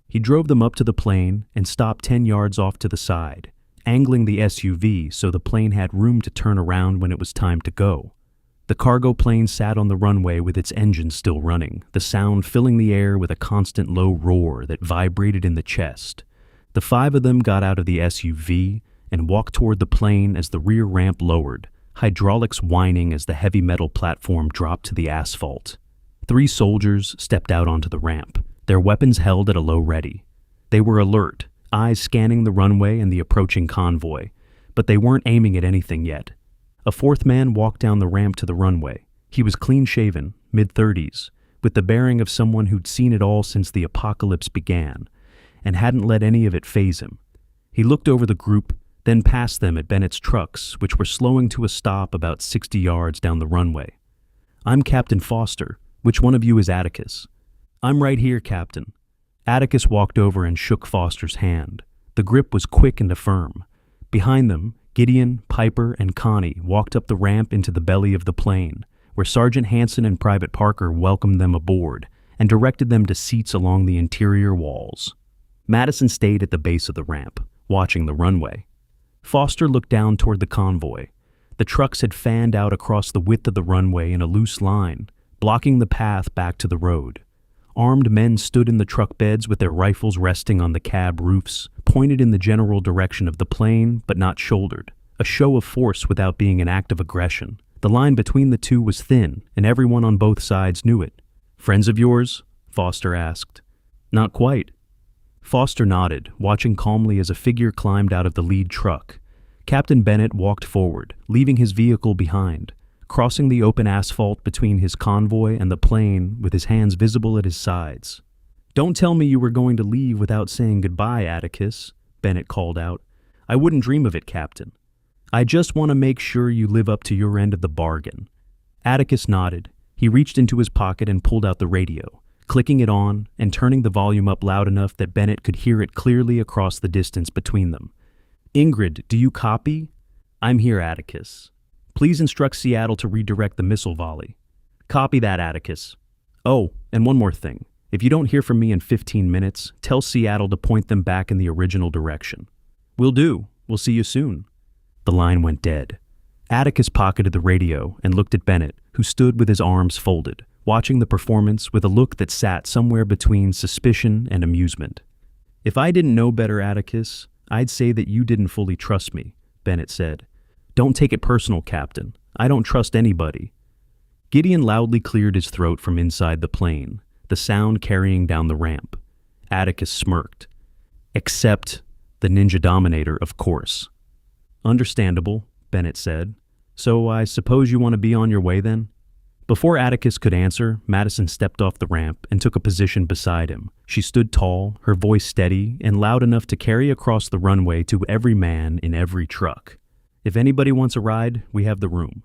He drove them up to the plane and stopped 10 yards off to the side, angling the SUV so the plane had room to turn around when it was time to go. The cargo plane sat on the runway with its engine still running, the sound filling the air with a constant low roar that vibrated in the chest. The 5 of them got out of the SUV and walked toward the plane as the rear ramp lowered, hydraulics whining as the heavy metal platform dropped to the asphalt. 3 soldiers stepped out onto the ramp, their weapons held at a low ready. They were alert, eyes scanning the runway and the approaching convoy, but they weren't aiming at anything yet. A 4th man walked down the ramp to the runway. He was clean-shaven, mid-30s, with the bearing of someone who'd seen it all since the apocalypse began, and hadn't let any of it faze him. He looked over the group, then past them at Bennett's trucks, which were slowing to a stop about 60 yards down the runway. "I'm Captain Foster. Which one of you is Atticus?" "I'm right here, Captain." Atticus walked over and shook Foster's hand. The grip was quick and firm. Behind them, Gideon, Piper, and Connie walked up the ramp into the belly of the plane, where Sergeant Hanson and Private Parker welcomed them aboard and directed them to seats along the interior walls. Madison stayed at the base of the ramp, watching the runway. Foster looked down toward the convoy. The trucks had fanned out across the width of the runway in a loose line, blocking the path back to the road. Armed men stood in the truck beds with their rifles resting on the cab roofs, pointed in the general direction of the plane but not shouldered, a show of force without being an act of aggression. The line between the two was thin, and everyone on both sides knew it. "Friends of yours?" Foster asked. "Not quite." Foster nodded, watching calmly as a figure climbed out of the lead truck. Captain Bennett walked forward, leaving his vehicle behind, crossing the open asphalt between his convoy and the plane with his hands visible at his sides. "Don't tell me you were going to leave without saying goodbye, Atticus," Bennett called out. "I wouldn't dream of it, Captain. I just want to make sure you live up to your end of the bargain." Atticus nodded. He reached into his pocket and pulled out the radio, clicking it on and turning the volume up loud enough that Bennett could hear it clearly across the distance between them. "Ingrid, do you copy?" "I'm here, Atticus. Please instruct Seattle to redirect the missile volley." "Copy that, Atticus. Oh, and one more thing. If you don't hear from me in 15 minutes, tell Seattle to point them back in the original direction." "Will do. We'll see you soon." The line went dead. Atticus pocketed the radio and looked at Bennett, who stood with his arms folded, watching the performance with a look that sat somewhere between suspicion and amusement. "If I didn't know better, Atticus, I'd say that you didn't fully trust me," Bennett said. "Don't take it personal, Captain. I don't trust anybody." Gideon loudly cleared his throat from inside the plane, the sound carrying down the ramp. Atticus smirked. "Except the Ninja Dominator, of course." "Understandable," Bennett said. "So I suppose you want to be on your way then?" Before Atticus could answer, Madison stepped off the ramp and took a position beside him. She stood tall, her voice steady and loud enough to carry across the runway to every man in every truck. "If anybody wants a ride, we have the room."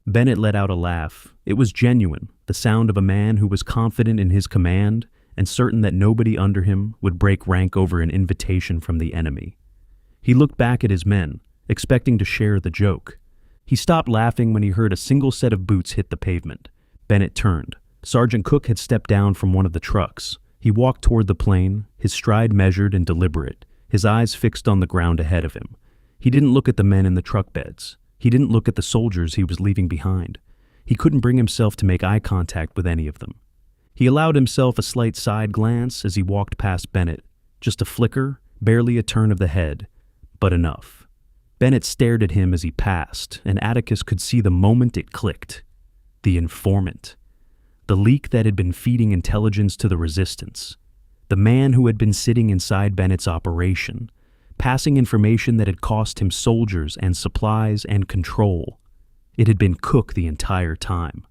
Bennett let out a laugh. It was genuine, the sound of a man who was confident in his command and certain that nobody under him would break rank over an invitation from the enemy. He looked back at his men, expecting to share the joke. He stopped laughing when he heard a single set of boots hit the pavement. Bennett turned. Sergeant Cook had stepped down from one of the trucks. He walked toward the plane, his stride measured and deliberate, his eyes fixed on the ground ahead of him. He didn't look at the men in the truck beds. He didn't look at the soldiers he was leaving behind. He couldn't bring himself to make eye contact with any of them. He allowed himself a slight side glance as he walked past Bennett. Just a flicker, barely a turn of the head, but enough. Bennett stared at him as he passed, and Atticus could see the moment it clicked. The informant. The leak that had been feeding intelligence to the resistance. The man who had been sitting inside Bennett's operation, passing information that had cost him soldiers and supplies and control. It had been Cook the entire time.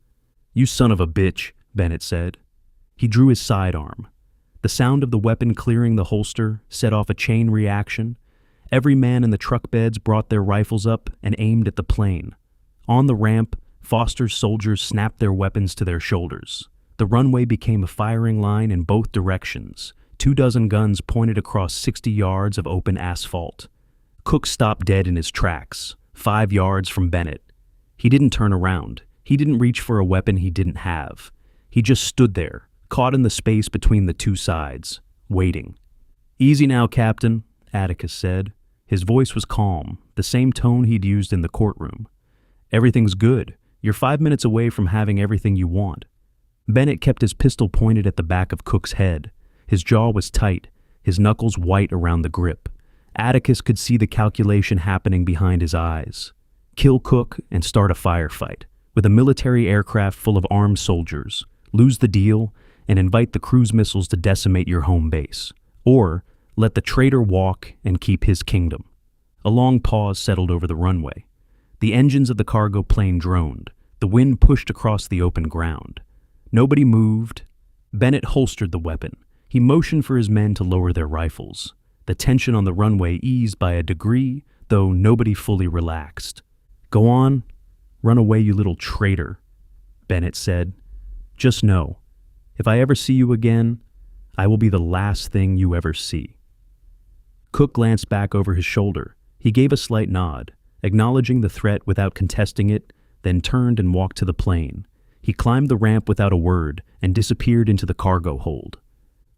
"You son of a bitch," Bennett said. He drew his sidearm. The sound of the weapon clearing the holster set off a chain reaction. Every man in the truck beds brought their rifles up and aimed at the plane. On the ramp, Foster's soldiers snapped their weapons to their shoulders. The runway became a firing line in both directions. 24 guns pointed across 60 yards of open asphalt. Cook stopped dead in his tracks, 5 yards from Bennett. He didn't turn around. He didn't reach for a weapon he didn't have. He just stood there, caught in the space between the two sides, waiting. "Easy now, Captain," Atticus said. His voice was calm, the same tone he'd used in the courtroom. "Everything's good. You're 5 minutes away from having everything you want." Bennett kept his pistol pointed at the back of Cook's head. His jaw was tight, his knuckles white around the grip. Atticus could see the calculation happening behind his eyes. Kill Cook and start a firefight, with a military aircraft full of armed soldiers. Lose the deal and invite the cruise missiles to decimate your home base. Or let the traitor walk and keep his kingdom. A long pause settled over the runway. The engines of the cargo plane droned. The wind pushed across the open ground. Nobody moved. Bennett holstered the weapon. He motioned for his men to lower their rifles. The tension on the runway eased by a degree, though nobody fully relaxed. "Go on. Run away, you little traitor," Bennett said. "Just know, if I ever see you again, I will be the last thing you ever see." Cook glanced back over his shoulder. He gave a slight nod, acknowledging the threat without contesting it, then turned and walked to the plane. He climbed the ramp without a word and disappeared into the cargo hold.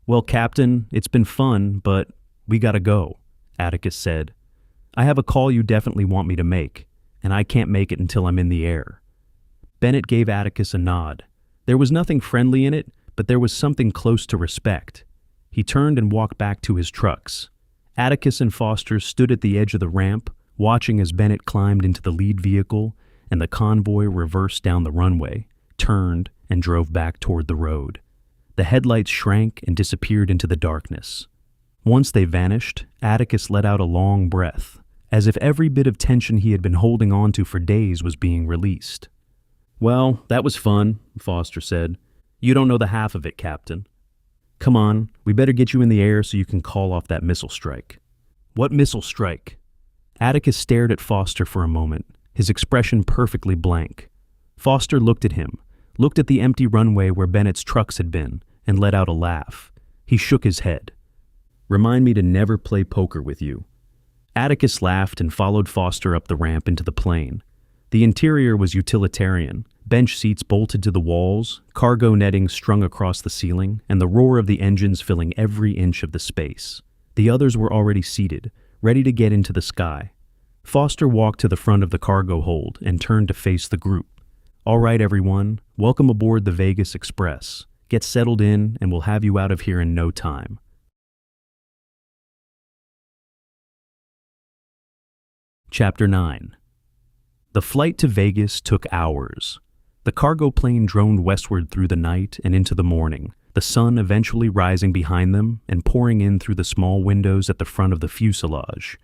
"Well, Captain, it's been fun, but we gotta go," Atticus said. "I have a call you definitely want me to make, and I can't make it until I'm in the air." Bennett gave Atticus a nod. There was nothing friendly in it, but there was something close to respect. He turned and walked back to his trucks. Atticus and Foster stood at the edge of the ramp, watching as Bennett climbed into the lead vehicle and the convoy reversed down the runway, turned, and drove back toward the road. The headlights shrank and disappeared into the darkness. Once they vanished, Atticus let out a long breath, as if every bit of tension he had been holding on to for days was being released. "Well, that was fun," Foster said. "You don't know the half of it, Captain. Come on, we better get you in the air so you can call off that missile strike." "What missile strike?" Atticus stared at Foster for a moment, his expression perfectly blank. Foster looked at him, looked at the empty runway where Bennett's trucks had been, and let out a laugh. He shook his head. "Remind me to never play poker with you." Atticus laughed and followed Foster up the ramp into the plane. The interior was utilitarian, bench seats bolted to the walls, cargo netting strung across the ceiling, and the roar of the engines filling every inch of the space. The others were already seated, ready to get into the sky. Foster walked to the front of the cargo hold and turned to face the group. "All right, everyone, welcome aboard the Vegas Express. Get settled in, and we'll have you out of here in no time." Chapter 9. The flight to Vegas took hours. The cargo plane droned westward through the night and into the morning, the sun eventually rising behind them and pouring in through the small windows at the front of the fuselage.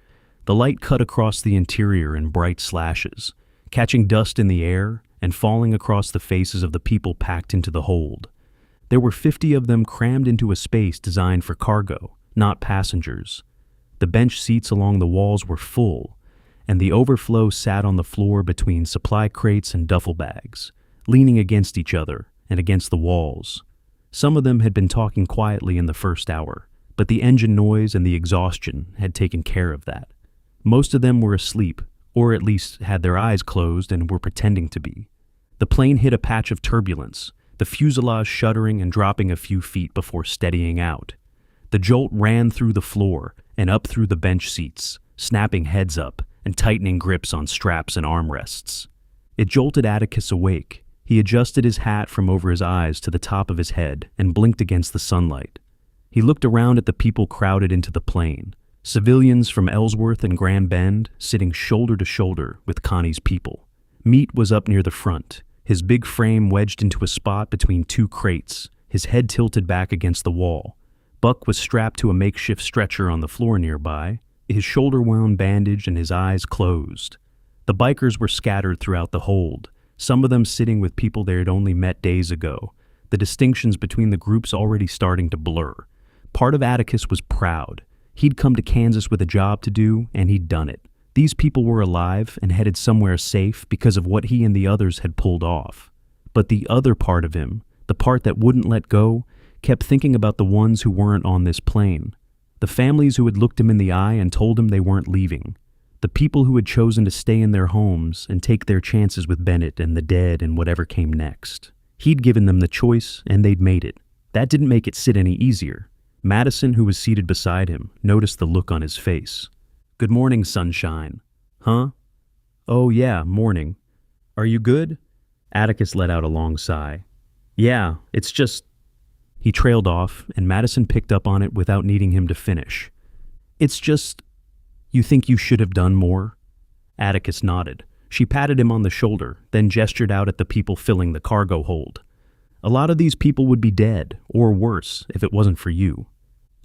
The light cut across the interior in bright slashes, catching dust in the air and falling across the faces of the people packed into the hold. There were 50 of them crammed into a space designed for cargo, not passengers. The bench seats along the walls were full, and the overflow sat on the floor between supply crates and duffel bags, leaning against each other and against the walls. Some of them had been talking quietly in the first hour, but the engine noise and the exhaustion had taken care of that. Most of them were asleep, or at least had their eyes closed and were pretending to be. The plane hit a patch of turbulence, the fuselage shuddering and dropping a few feet before steadying out. The jolt ran through the floor and up through the bench seats, snapping heads up and tightening grips on straps and armrests. It jolted Atticus awake. He adjusted his hat from over his eyes to the top of his head and blinked against the sunlight. He looked around at the people crowded into the plane. Civilians from Ellsworth and Grand Bend sitting shoulder to shoulder with Connie's people. Meat was up near the front, his big frame wedged into a spot between two crates, his head tilted back against the wall. Buck was strapped to a makeshift stretcher on the floor nearby, his shoulder wound bandaged and his eyes closed. The bikers were scattered throughout the hold, some of them sitting with people they had only met days ago, the distinctions between the groups already starting to blur. Part of Atticus was proud. He'd come to Kansas with a job to do, and he'd done it. These people were alive and headed somewhere safe because of what he and the others had pulled off. But the other part of him, the part that wouldn't let go, kept thinking about the ones who weren't on this plane. The families who had looked him in the eye and told him they weren't leaving. The people who had chosen to stay in their homes and take their chances with Bennett and the dead and whatever came next. He'd given them the choice, and they'd made it. That didn't make it sit any easier. Madison, who was seated beside him, noticed the look on his face. "Good morning, sunshine." "Huh?" "Oh, yeah, morning. Are you good?" Atticus let out a long sigh. "Yeah, it's just—" He trailed off, and Madison picked up on it without needing him to finish. "It's just, you think you should have done more?" Atticus nodded. She patted him on the shoulder, then gestured out at the people filling the cargo hold. "A lot of these people would be dead, or worse, if it wasn't for you."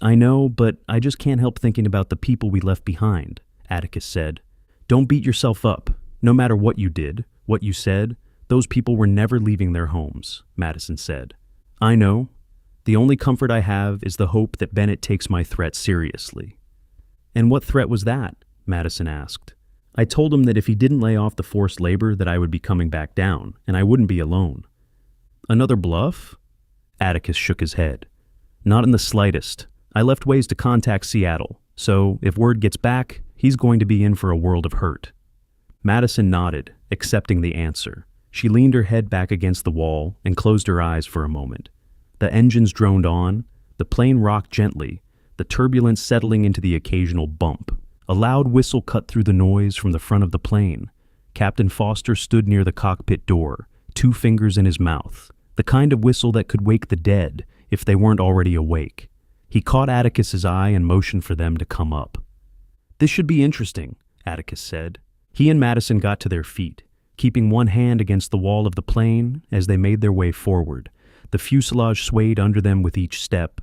"I know, but I just can't help thinking about the people we left behind," Atticus said. "Don't beat yourself up. No matter what you did, what you said, those people were never leaving their homes," Madison said. "I know. The only comfort I have is the hope that Bennett takes my threat seriously." "And what threat was that?" Madison asked. "I told him that if he didn't lay off the forced labor that I would be coming back down, and I wouldn't be alone." "Another bluff?" Atticus shook his head. "Not in the slightest. I left ways to contact Seattle, so if word gets back, he's going to be in for a world of hurt." Madison nodded, accepting the answer. She leaned her head back against the wall and closed her eyes for a moment. The engines droned on, the plane rocked gently, the turbulence settling into the occasional bump. A loud whistle cut through the noise from the front of the plane. Captain Foster stood near the cockpit door, 2 fingers in his mouth, the kind of whistle that could wake the dead if they weren't already awake. He caught Atticus's eye and motioned for them to come up. "This should be interesting," Atticus said. He and Madison got to their feet, keeping one hand against the wall of the plane as they made their way forward. The fuselage swayed under them with each step.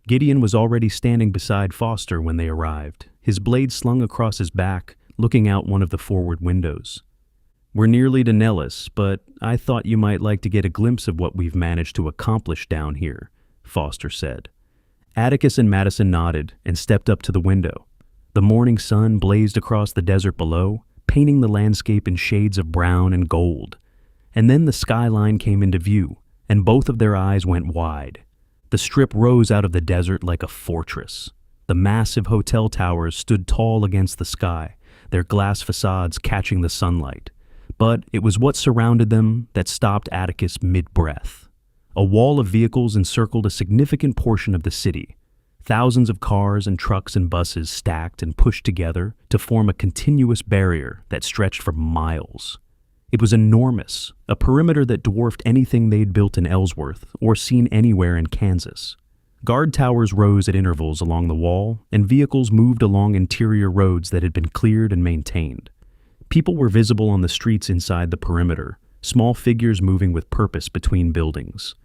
Gideon was already standing beside Foster when they arrived, his blade slung across his back, looking out one of the forward windows. "We're nearly to Nellis, but I thought you might like to get a glimpse of what we've managed to accomplish down here," Foster said. Atticus and Madison nodded and stepped up to the window. The morning sun blazed across the desert below, painting the landscape in shades of brown and gold. And then the skyline came into view, and both of their eyes went wide. The strip rose out of the desert like a fortress. The massive hotel towers stood tall against the sky, their glass facades catching the sunlight. But it was what surrounded them that stopped Atticus mid-breath. A wall of vehicles encircled a significant portion of the city. Thousands of cars and trucks and buses stacked and pushed together to form a continuous barrier that stretched for miles. It was enormous, a perimeter that dwarfed anything they'd built in Ellsworth or seen anywhere in Kansas. Guard towers rose at intervals along the wall, and vehicles moved along interior roads that had been cleared and maintained. People were visible on the streets inside the perimeter, small figures moving with purpose between buildings.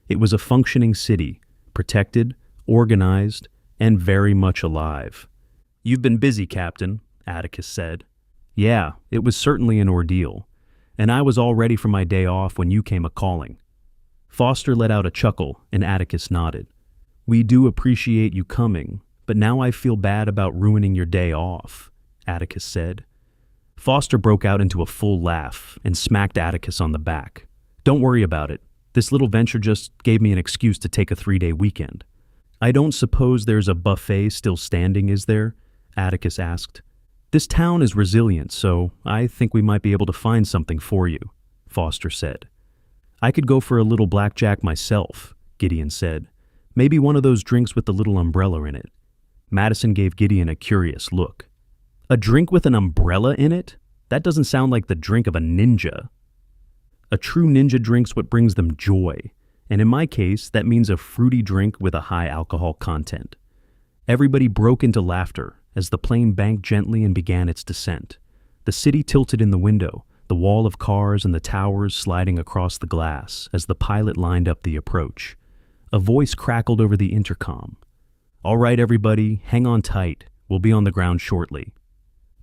It was a functioning city, protected, organized, and very much alive. "You've been busy, Captain," Atticus said. "Yeah, it was certainly an ordeal. And I was all ready for my day off when you came a-calling." Foster let out a chuckle, and Atticus nodded. "We do appreciate you coming, but now I feel bad about ruining your day off," Atticus said. Foster broke out into a full laugh and smacked Atticus on the back. "Don't worry about it. This little venture just gave me an excuse to take a 3-day weekend." "I don't suppose there's a buffet still standing, is there?" Atticus asked. "This town is resilient, so I think we might be able to find something for you," Foster said. "I could go for a little blackjack myself," Gideon said. "Maybe one of those drinks with the little umbrella in it." Madison gave Gideon a curious look. "A drink with an umbrella in it? That doesn't sound like the drink of a ninja." "A true ninja drink's what brings them joy, and in my case, that means a fruity drink with a high alcohol content." Everybody broke into laughter as the plane banked gently and began its descent. The city tilted in the window, the wall of cars and the towers sliding across the glass as the pilot lined up the approach. A voice crackled over the intercom. "All right, everybody, hang on tight. We'll be on the ground shortly."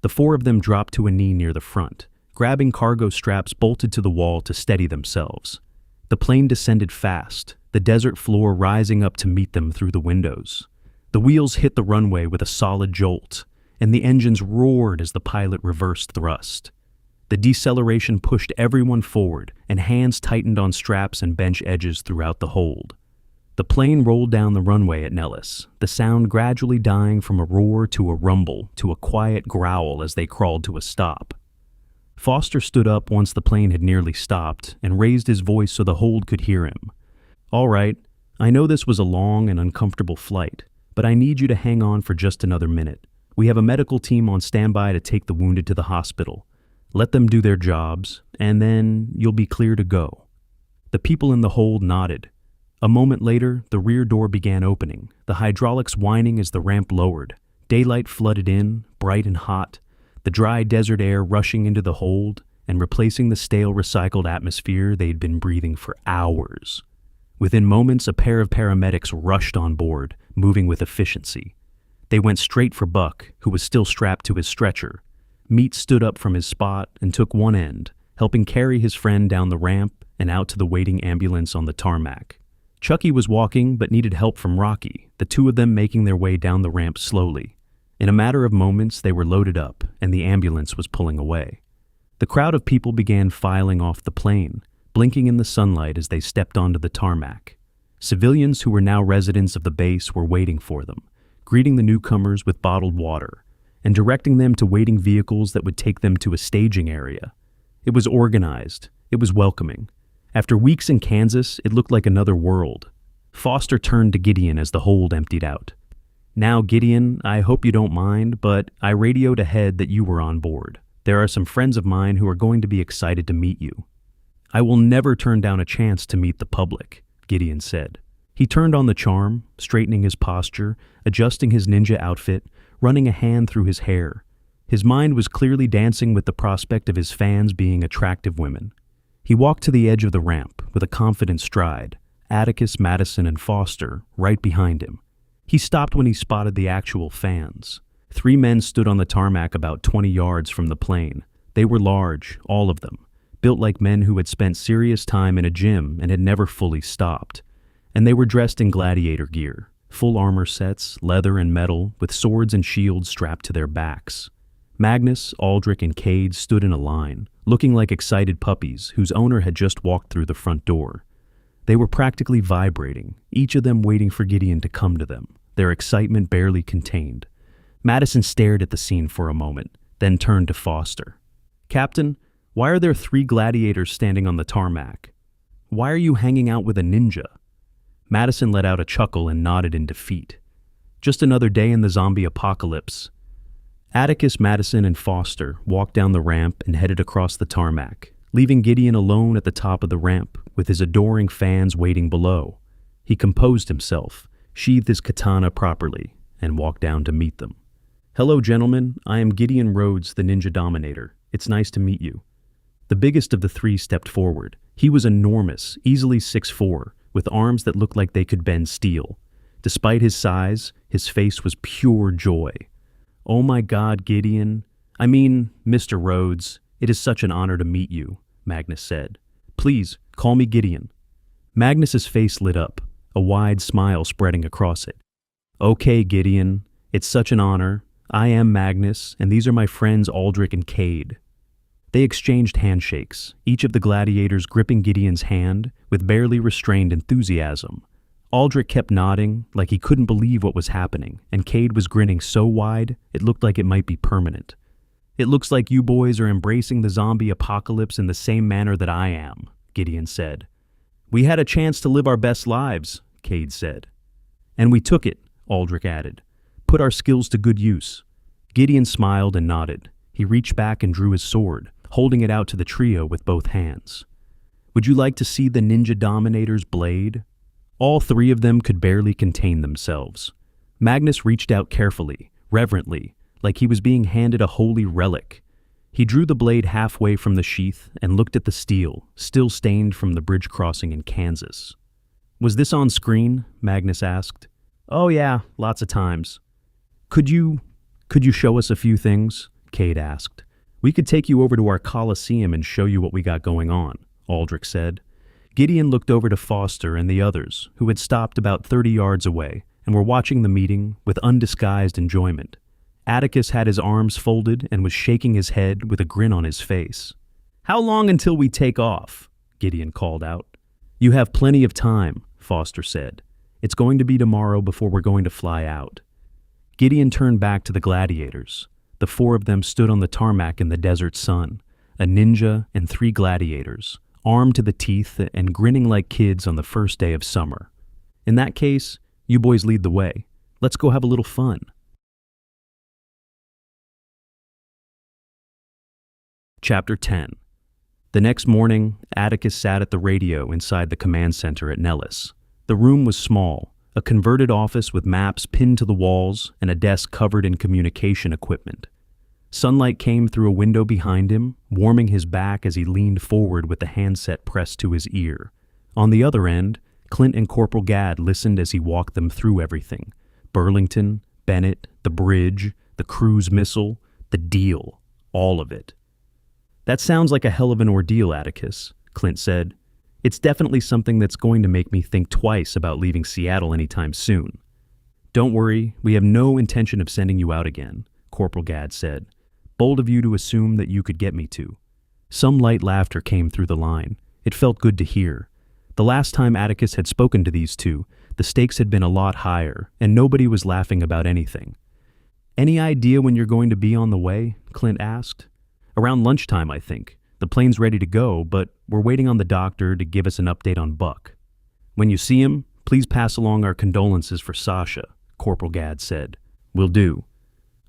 The four of them dropped to a knee near the front, grabbing cargo straps bolted to the wall to steady themselves. The plane descended fast, the desert floor rising up to meet them through the windows. The wheels hit the runway with a solid jolt, and the engines roared as the pilot reversed thrust. The deceleration pushed everyone forward, and hands tightened on straps and bench edges throughout the hold. The plane rolled down the runway at Nellis, the sound gradually dying from a roar to a rumble to a quiet growl as they crawled to a stop. Foster stood up once the plane had nearly stopped and raised his voice so the hold could hear him. "All right, I know this was a long and uncomfortable flight, but I need you to hang on for just another minute. We have a medical team on standby to take the wounded to the hospital. Let them do their jobs, and then you'll be clear to go." The people in the hold nodded. A moment later, the rear door began opening, the hydraulics whining as the ramp lowered. Daylight flooded in, bright and hot, the dry desert air rushing into the hold and replacing the stale recycled atmosphere they'd been breathing for hours. Within moments, a pair of paramedics rushed on board, moving with efficiency. They went straight for Buck, who was still strapped to his stretcher. Meat stood up from his spot and took one end, helping carry his friend down the ramp and out to the waiting ambulance on the tarmac. Chucky was walking but needed help from Rocky, the two of them making their way down the ramp slowly. In a matter of moments, they were loaded up and the ambulance was pulling away. The crowd of people began filing off the plane, blinking in the sunlight as they stepped onto the tarmac. Civilians who were now residents of the base were waiting for them, greeting the newcomers with bottled water and directing them to waiting vehicles that would take them to a staging area. It was organized. It was welcoming. After weeks in Kansas, it looked like another world. Foster turned to Gideon as the hold emptied out. "Now, Gideon, I hope you don't mind, but I radioed ahead that you were on board. There are some friends of mine who are going to be excited to meet you." "I will never turn down a chance to meet the public," Gideon said. He turned on the charm, straightening his posture, adjusting his ninja outfit, running a hand through his hair. His mind was clearly dancing with the prospect of his fans being attractive women. He walked to the edge of the ramp with a confident stride, Atticus, Madison, and Foster right behind him. He stopped when he spotted the actual fans. 3 men stood on the tarmac about 20 yards from the plane. They were large, all of them, built like men who had spent serious time in a gym and had never fully stopped. And they were dressed in gladiator gear, full armor sets, leather and metal, with swords and shields strapped to their backs. Magnus, Aldrich, and Cade stood in a line, looking like excited puppies whose owner had just walked through the front door. They were practically vibrating, each of them waiting for Gideon to come to them, their excitement barely contained. Madison stared at the scene for a moment, then turned to Foster. "Captain, why are there 3 gladiators standing on the tarmac? Why are you hanging out with a ninja?" Madison let out a chuckle and nodded in defeat. "Just another day in the zombie apocalypse." Atticus, Madison, and Foster walked down the ramp and headed across the tarmac, leaving Gideon alone at the top of the ramp with his adoring fans waiting below. He composed himself, sheathed his katana properly, and walked down to meet them. "Hello, gentlemen. I am Gideon Rhodes, the Ninja Dominator. It's nice to meet you." The biggest of the 3 stepped forward. He was enormous, easily 6'4", with arms that looked like they could bend steel. Despite his size, his face was pure joy. "Oh my God, Gideon. I mean, Mr. Rhodes, it is such an honor to meet you," Magnus said. "Please, call me Gideon." Magnus's face lit up, a wide smile spreading across it. "Okay, Gideon, it's such an honor. I am Magnus, and these are my friends Aldrich and Cade." They exchanged handshakes, each of the gladiators gripping Gideon's hand with barely restrained enthusiasm. Aldrich kept nodding, like he couldn't believe what was happening, and Cade was grinning so wide, it looked like it might be permanent. "It looks like you boys are embracing the zombie apocalypse in the same manner that I am," Gideon said. "We had a chance to live our best lives," Cade said. "And we took it," Aldrich added. "Put our skills to good use." Gideon smiled and nodded. He reached back and drew his sword, holding it out to the trio with both hands. "Would you like to see the Ninja Dominator's blade?" All 3 of them could barely contain themselves. Magnus reached out carefully, reverently, like he was being handed a holy relic. He drew the blade halfway from the sheath and looked at the steel, still stained from the bridge crossing in Kansas. "Was this on screen?" Magnus asked. "Oh yeah, lots of times." Could you show us a few things?" Cade asked. "We could take you over to our Coliseum and show you what we got going on," Aldrich said. Gideon looked over to Foster and the others, who had stopped about 30 yards away and were watching the meeting with undisguised enjoyment. Atticus had his arms folded and was shaking his head with a grin on his face. "How long until we take off?" Gideon called out. "You have plenty of time," Foster said. "It's going to be tomorrow before we're going to fly out." Gideon turned back to the gladiators. The 4 of them stood on the tarmac in the desert sun, a ninja and 3 gladiators, armed to the teeth and grinning like kids on the first day of summer. "In that case, you boys lead the way. Let's go have a little fun." Chapter 10. The next morning, Atticus sat at the radio inside the command center at Nellis. The room was small, a converted office with maps pinned to the walls and a desk covered in communication equipment. Sunlight came through a window behind him, warming his back as he leaned forward with the handset pressed to his ear. On the other end, Clint and Corporal Gadd listened as he walked them through everything. Burlington, Bennett, the bridge, the cruise missile, the deal, all of it. "That sounds like a hell of an ordeal, Atticus," Clint said. "It's definitely something that's going to make me think twice about leaving Seattle anytime soon." "Don't worry, we have no intention of sending you out again," Corporal Gadd said. "Bold of you to assume that you could get me to." Some light laughter came through the line. It felt good to hear. The last time Atticus had spoken to these two, the stakes had been a lot higher, and nobody was laughing about anything. "Any idea when you're going to be on the way?" Clint asked. "Around lunchtime, I think. The plane's ready to go, but we're waiting on the doctor to give us an update on Buck. When you see him, please pass along our condolences for Sasha," Corporal Gadd said. "Will do."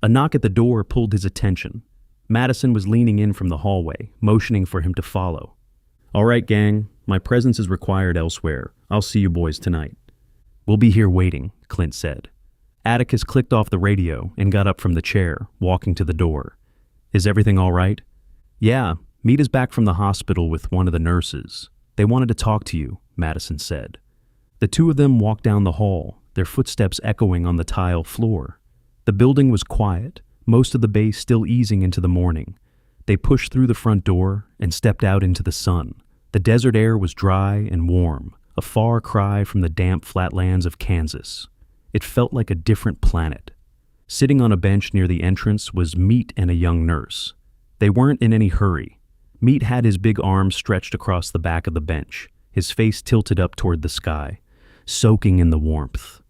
A knock at the door pulled his attention. Madison was leaning in from the hallway, motioning for him to follow. "All right, gang, my presence is required elsewhere. I'll see you boys tonight." "We'll be here waiting," Clint said. Atticus clicked off the radio and got up from the chair, walking to the door. "Is everything all right?" "Yeah, Meet is back from the hospital with one of the nurses. They wanted to talk to you," Madison said. The 2 of them walked down the hall, their footsteps echoing on the tile floor. The building was quiet, most of the base still easing into the morning. They pushed through the front door and stepped out into the sun. The desert air was dry and warm, a far cry from the damp flatlands of Kansas. It felt like a different planet. Sitting on a bench near the entrance was Meat and a young nurse. They weren't in any hurry. Meat had his big arms stretched across the back of the bench, his face tilted up toward the sky, soaking in the warmth.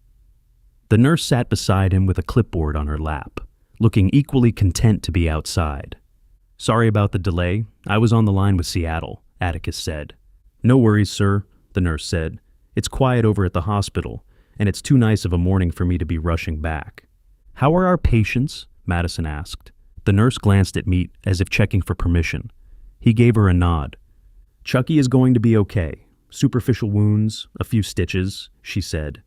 The nurse sat beside him with a clipboard on her lap, looking equally content to be outside. "Sorry about the delay. I was on the line with Seattle," Atticus said. "No worries, sir," the nurse said. "It's quiet over at the hospital, and it's too nice of a morning for me to be rushing back." "How are our patients?" Madison asked. The nurse glanced at Meat as if checking for permission. He gave her a nod. "Chucky is going to be okay. Superficial wounds, a few stitches," she said.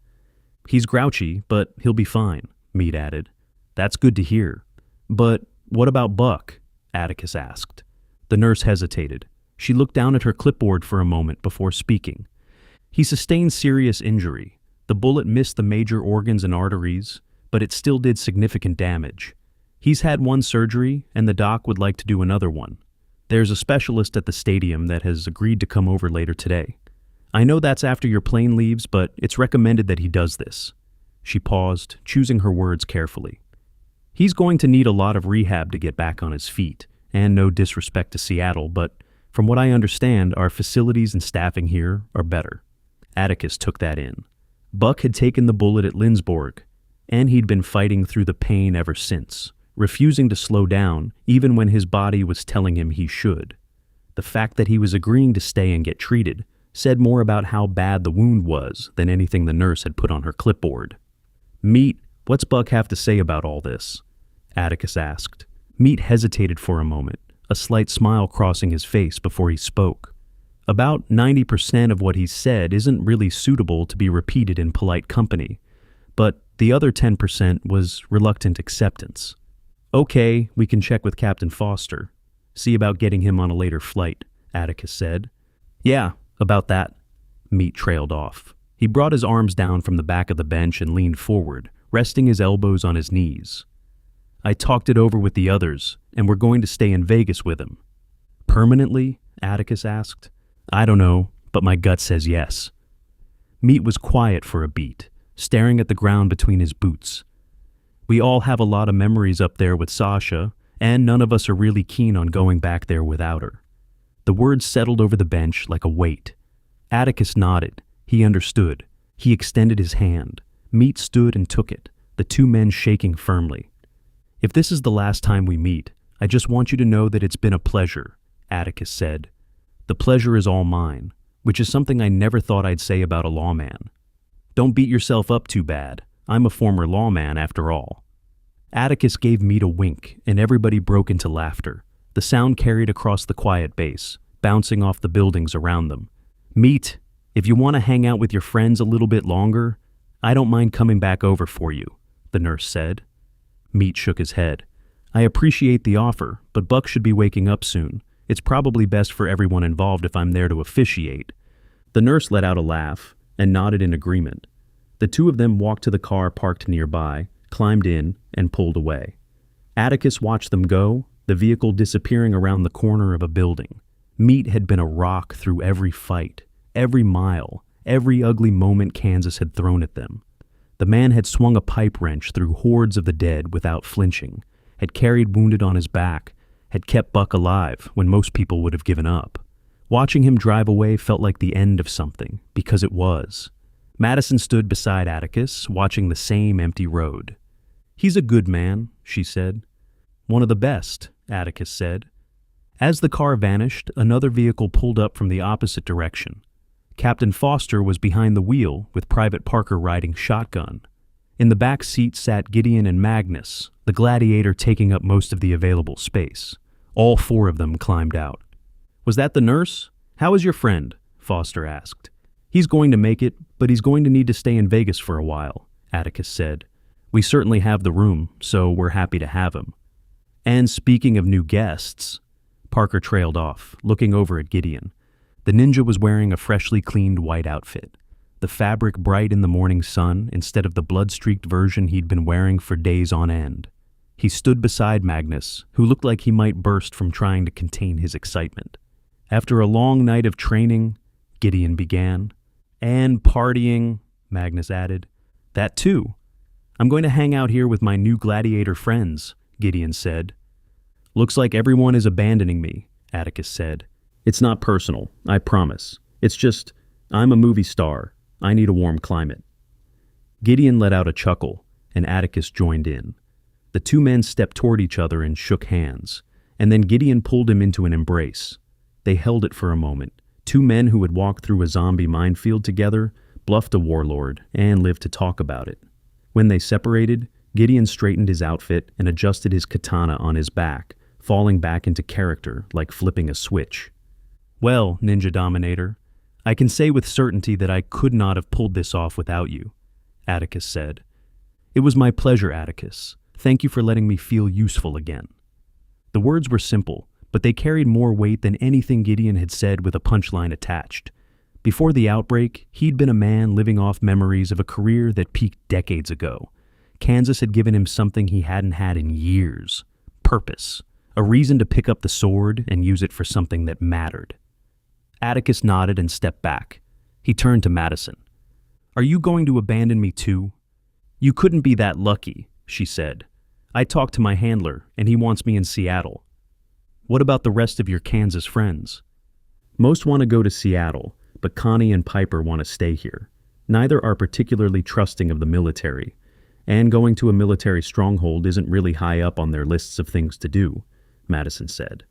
"He's grouchy, but he'll be fine," Meat added. "That's good to hear. But what about Buck?" Atticus asked. The nurse hesitated. She looked down at her clipboard for a moment before speaking. "He sustained serious injury. The bullet missed the major organs and arteries, but it still did significant damage. He's had 1 surgery, and the doc would like to do another one. There's a specialist at the stadium that has agreed to come over later today. I know that's after your plane leaves, but it's recommended that he does this." She paused, choosing her words carefully. "He's going to need a lot of rehab to get back on his feet, and no disrespect to Seattle, but from what I understand, our facilities and staffing here are better." Atticus took that in. Buck had taken the bullet at Lindsborg, and he'd been fighting through the pain ever since, refusing to slow down even when his body was telling him he should. The fact that he was agreeing to stay and get treated said more about how bad the wound was than anything the nurse had put on her clipboard. "Meat, what's Buck have to say about all this?" Atticus asked. Meat hesitated for a moment, a slight smile crossing his face before he spoke. "About 90% of what he said isn't really suitable to be repeated in polite company, but the other 10% was reluctant acceptance. "Okay, we can check with Captain Foster. See about getting him on a later flight," Atticus said. "Yeah, about that." Meat trailed off. He brought his arms down from the back of the bench and leaned forward, resting his elbows on his knees. "I talked it over with the others, and we're going to stay in Vegas with him." "Permanently?" Atticus asked. "I don't know, but my gut says yes." Meat was quiet for a beat, staring at the ground between his boots. "We all have a lot of memories up there with Sasha, and none of us are really keen on going back there without her." The words settled over the bench like a weight. Atticus nodded. He understood. He extended his hand. Meat stood and took it, the two men shaking firmly. "If this is the last time we meet, I just want you to know that it's been a pleasure," Atticus said. "The pleasure is all mine," which is something I never thought I'd say about a lawman. "Don't beat yourself up too bad. I'm a former lawman after all." Atticus gave Meat a wink, and everybody broke into laughter. The sound carried across the quiet base, bouncing off the buildings around them. "Meat, if you want to hang out with your friends a little bit longer, I don't mind coming back over for you," the nurse said. Meat shook his head. "I appreciate the offer, but Buck should be waking up soon. It's probably best for everyone involved if I'm there to officiate." The nurse let out a laugh and nodded in agreement. The two of them walked to the car parked nearby, climbed in, and pulled away. Atticus watched them go, the vehicle disappearing around the corner of a building. Meat had been a rock through every fight, every mile, every ugly moment Kansas had thrown at them. The man had swung a pipe wrench through hordes of the dead without flinching, had carried wounded on his back, had kept Buck alive when most people would have given up. Watching him drive away felt like the end of something, because it was. Madison stood beside Atticus, watching the same empty road. "He's a good man," she said. "One of the best," Atticus said. As the car vanished, another vehicle pulled up from the opposite direction. Captain Foster was behind the wheel, with Private Parker riding shotgun. In the back seat sat Gideon and Magnus, the gladiator taking up most of the available space. All four of them climbed out. "Was that the nurse? How is your friend?" Foster asked. "He's going to make it, but he's going to need to stay in Vegas for a while," Atticus said. "We certainly have the room, so we're happy to have him." "And speaking of new guests," Parker trailed off, looking over at Gideon. The ninja was wearing a freshly cleaned white outfit, the fabric bright in the morning sun instead of the blood-streaked version he'd been wearing for days on end. He stood beside Magnus, who looked like he might burst from trying to contain his excitement. "After a long night of training," Gideon began. "And partying," Magnus added. "That too. I'm going to hang out here with my new gladiator friends," Gideon said. "Looks like everyone is abandoning me," Atticus said. "It's not personal, I promise. It's just, I'm a movie star. I need a warm climate." Gideon let out a chuckle, and Atticus joined in. The two men stepped toward each other and shook hands, and then Gideon pulled him into an embrace. They held it for a moment, two men who had walked through a zombie minefield together, bluffed a warlord, and lived to talk about it. When they separated, Gideon straightened his outfit and adjusted his katana on his back, falling back into character like flipping a switch. "Well, Ninja Dominator, I can say with certainty that I could not have pulled this off without you," Atticus said. "It was my pleasure, Atticus. Thank you for letting me feel useful again." The words were simple, but they carried more weight than anything Gideon had said with a punchline attached. Before the outbreak, he'd been a man living off memories of a career that peaked decades ago. Kansas had given him something he hadn't had in years: purpose, a reason to pick up the sword and use it for something that mattered. Atticus nodded and stepped back. He turned to Madison. "Are you going to abandon me too?" "You couldn't be that lucky," she said. "I talked to my handler, and he wants me in Seattle." "What about the rest of your Kansas friends?" "Most want to go to Seattle, but Connie and Piper want to stay here. Neither are particularly trusting of the military, and going to a military stronghold isn't really high up on their lists of things to do," Madison said.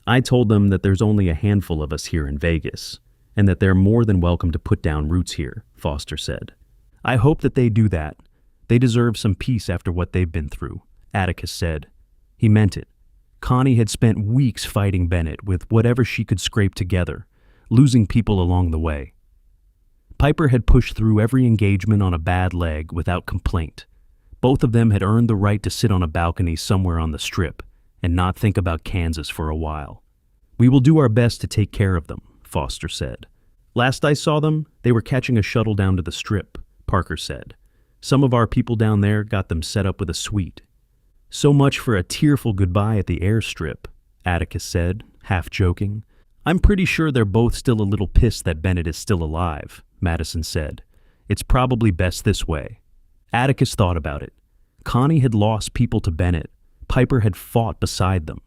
"I told them that there's only a handful of us here in Vegas, and that they're more than welcome to put down roots here," Foster said. "I hope that they do that. They deserve some peace after what they've been through," Atticus said. He meant it. Connie had spent weeks fighting Bennett with whatever she could scrape together, losing people along the way. Piper had pushed through every engagement on a bad leg without complaint. Both of them had earned the right to sit on a balcony somewhere on the Strip and not think about Kansas for a while. "We will do our best to take care of them," Foster said. "Last I saw them, they were catching a shuttle down to the Strip," Parker said. "Some of our people down there got them set up with a suite." "So much for a tearful goodbye at the airstrip," Atticus said, half joking. "I'm pretty sure they're both still a little pissed that Bennett is still alive," Madison said. "It's probably best this way." Atticus thought about it. Connie had lost people to Bennett. Piper had fought beside them.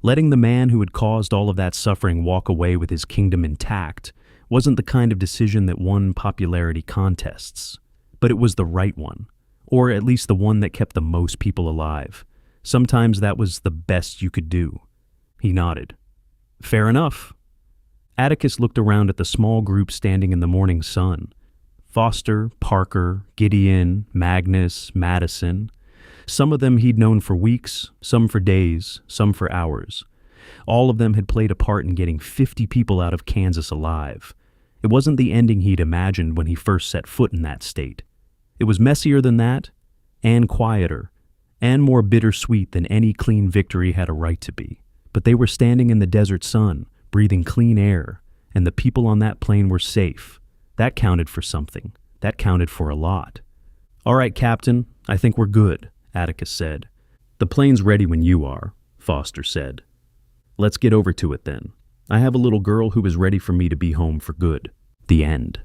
Letting the man who had caused all of that suffering walk away with his kingdom intact wasn't the kind of decision that won popularity contests. But it was the right one, or at least the one that kept the most people alive. Sometimes that was the best you could do. He nodded. "Fair enough." Atticus looked around at the small group standing in the morning sun. Foster, Parker, Gideon, Magnus, Madison. Some of them he'd known for weeks, some for days, some for hours. All of them had played a part in getting 50 people out of Kansas alive. It wasn't the ending he'd imagined when he first set foot in that state. It was messier than that, and quieter, and more bittersweet than any clean victory had a right to be. But they were standing in the desert sun, breathing clean air, and the people on that plain were safe. That counted for something. That counted for a lot. "All right, Captain, I think we're good," Atticus said. "The plane's ready when you are," Foster said. "Let's get over to it then. I have a little girl who is ready for me to be home for good." The end.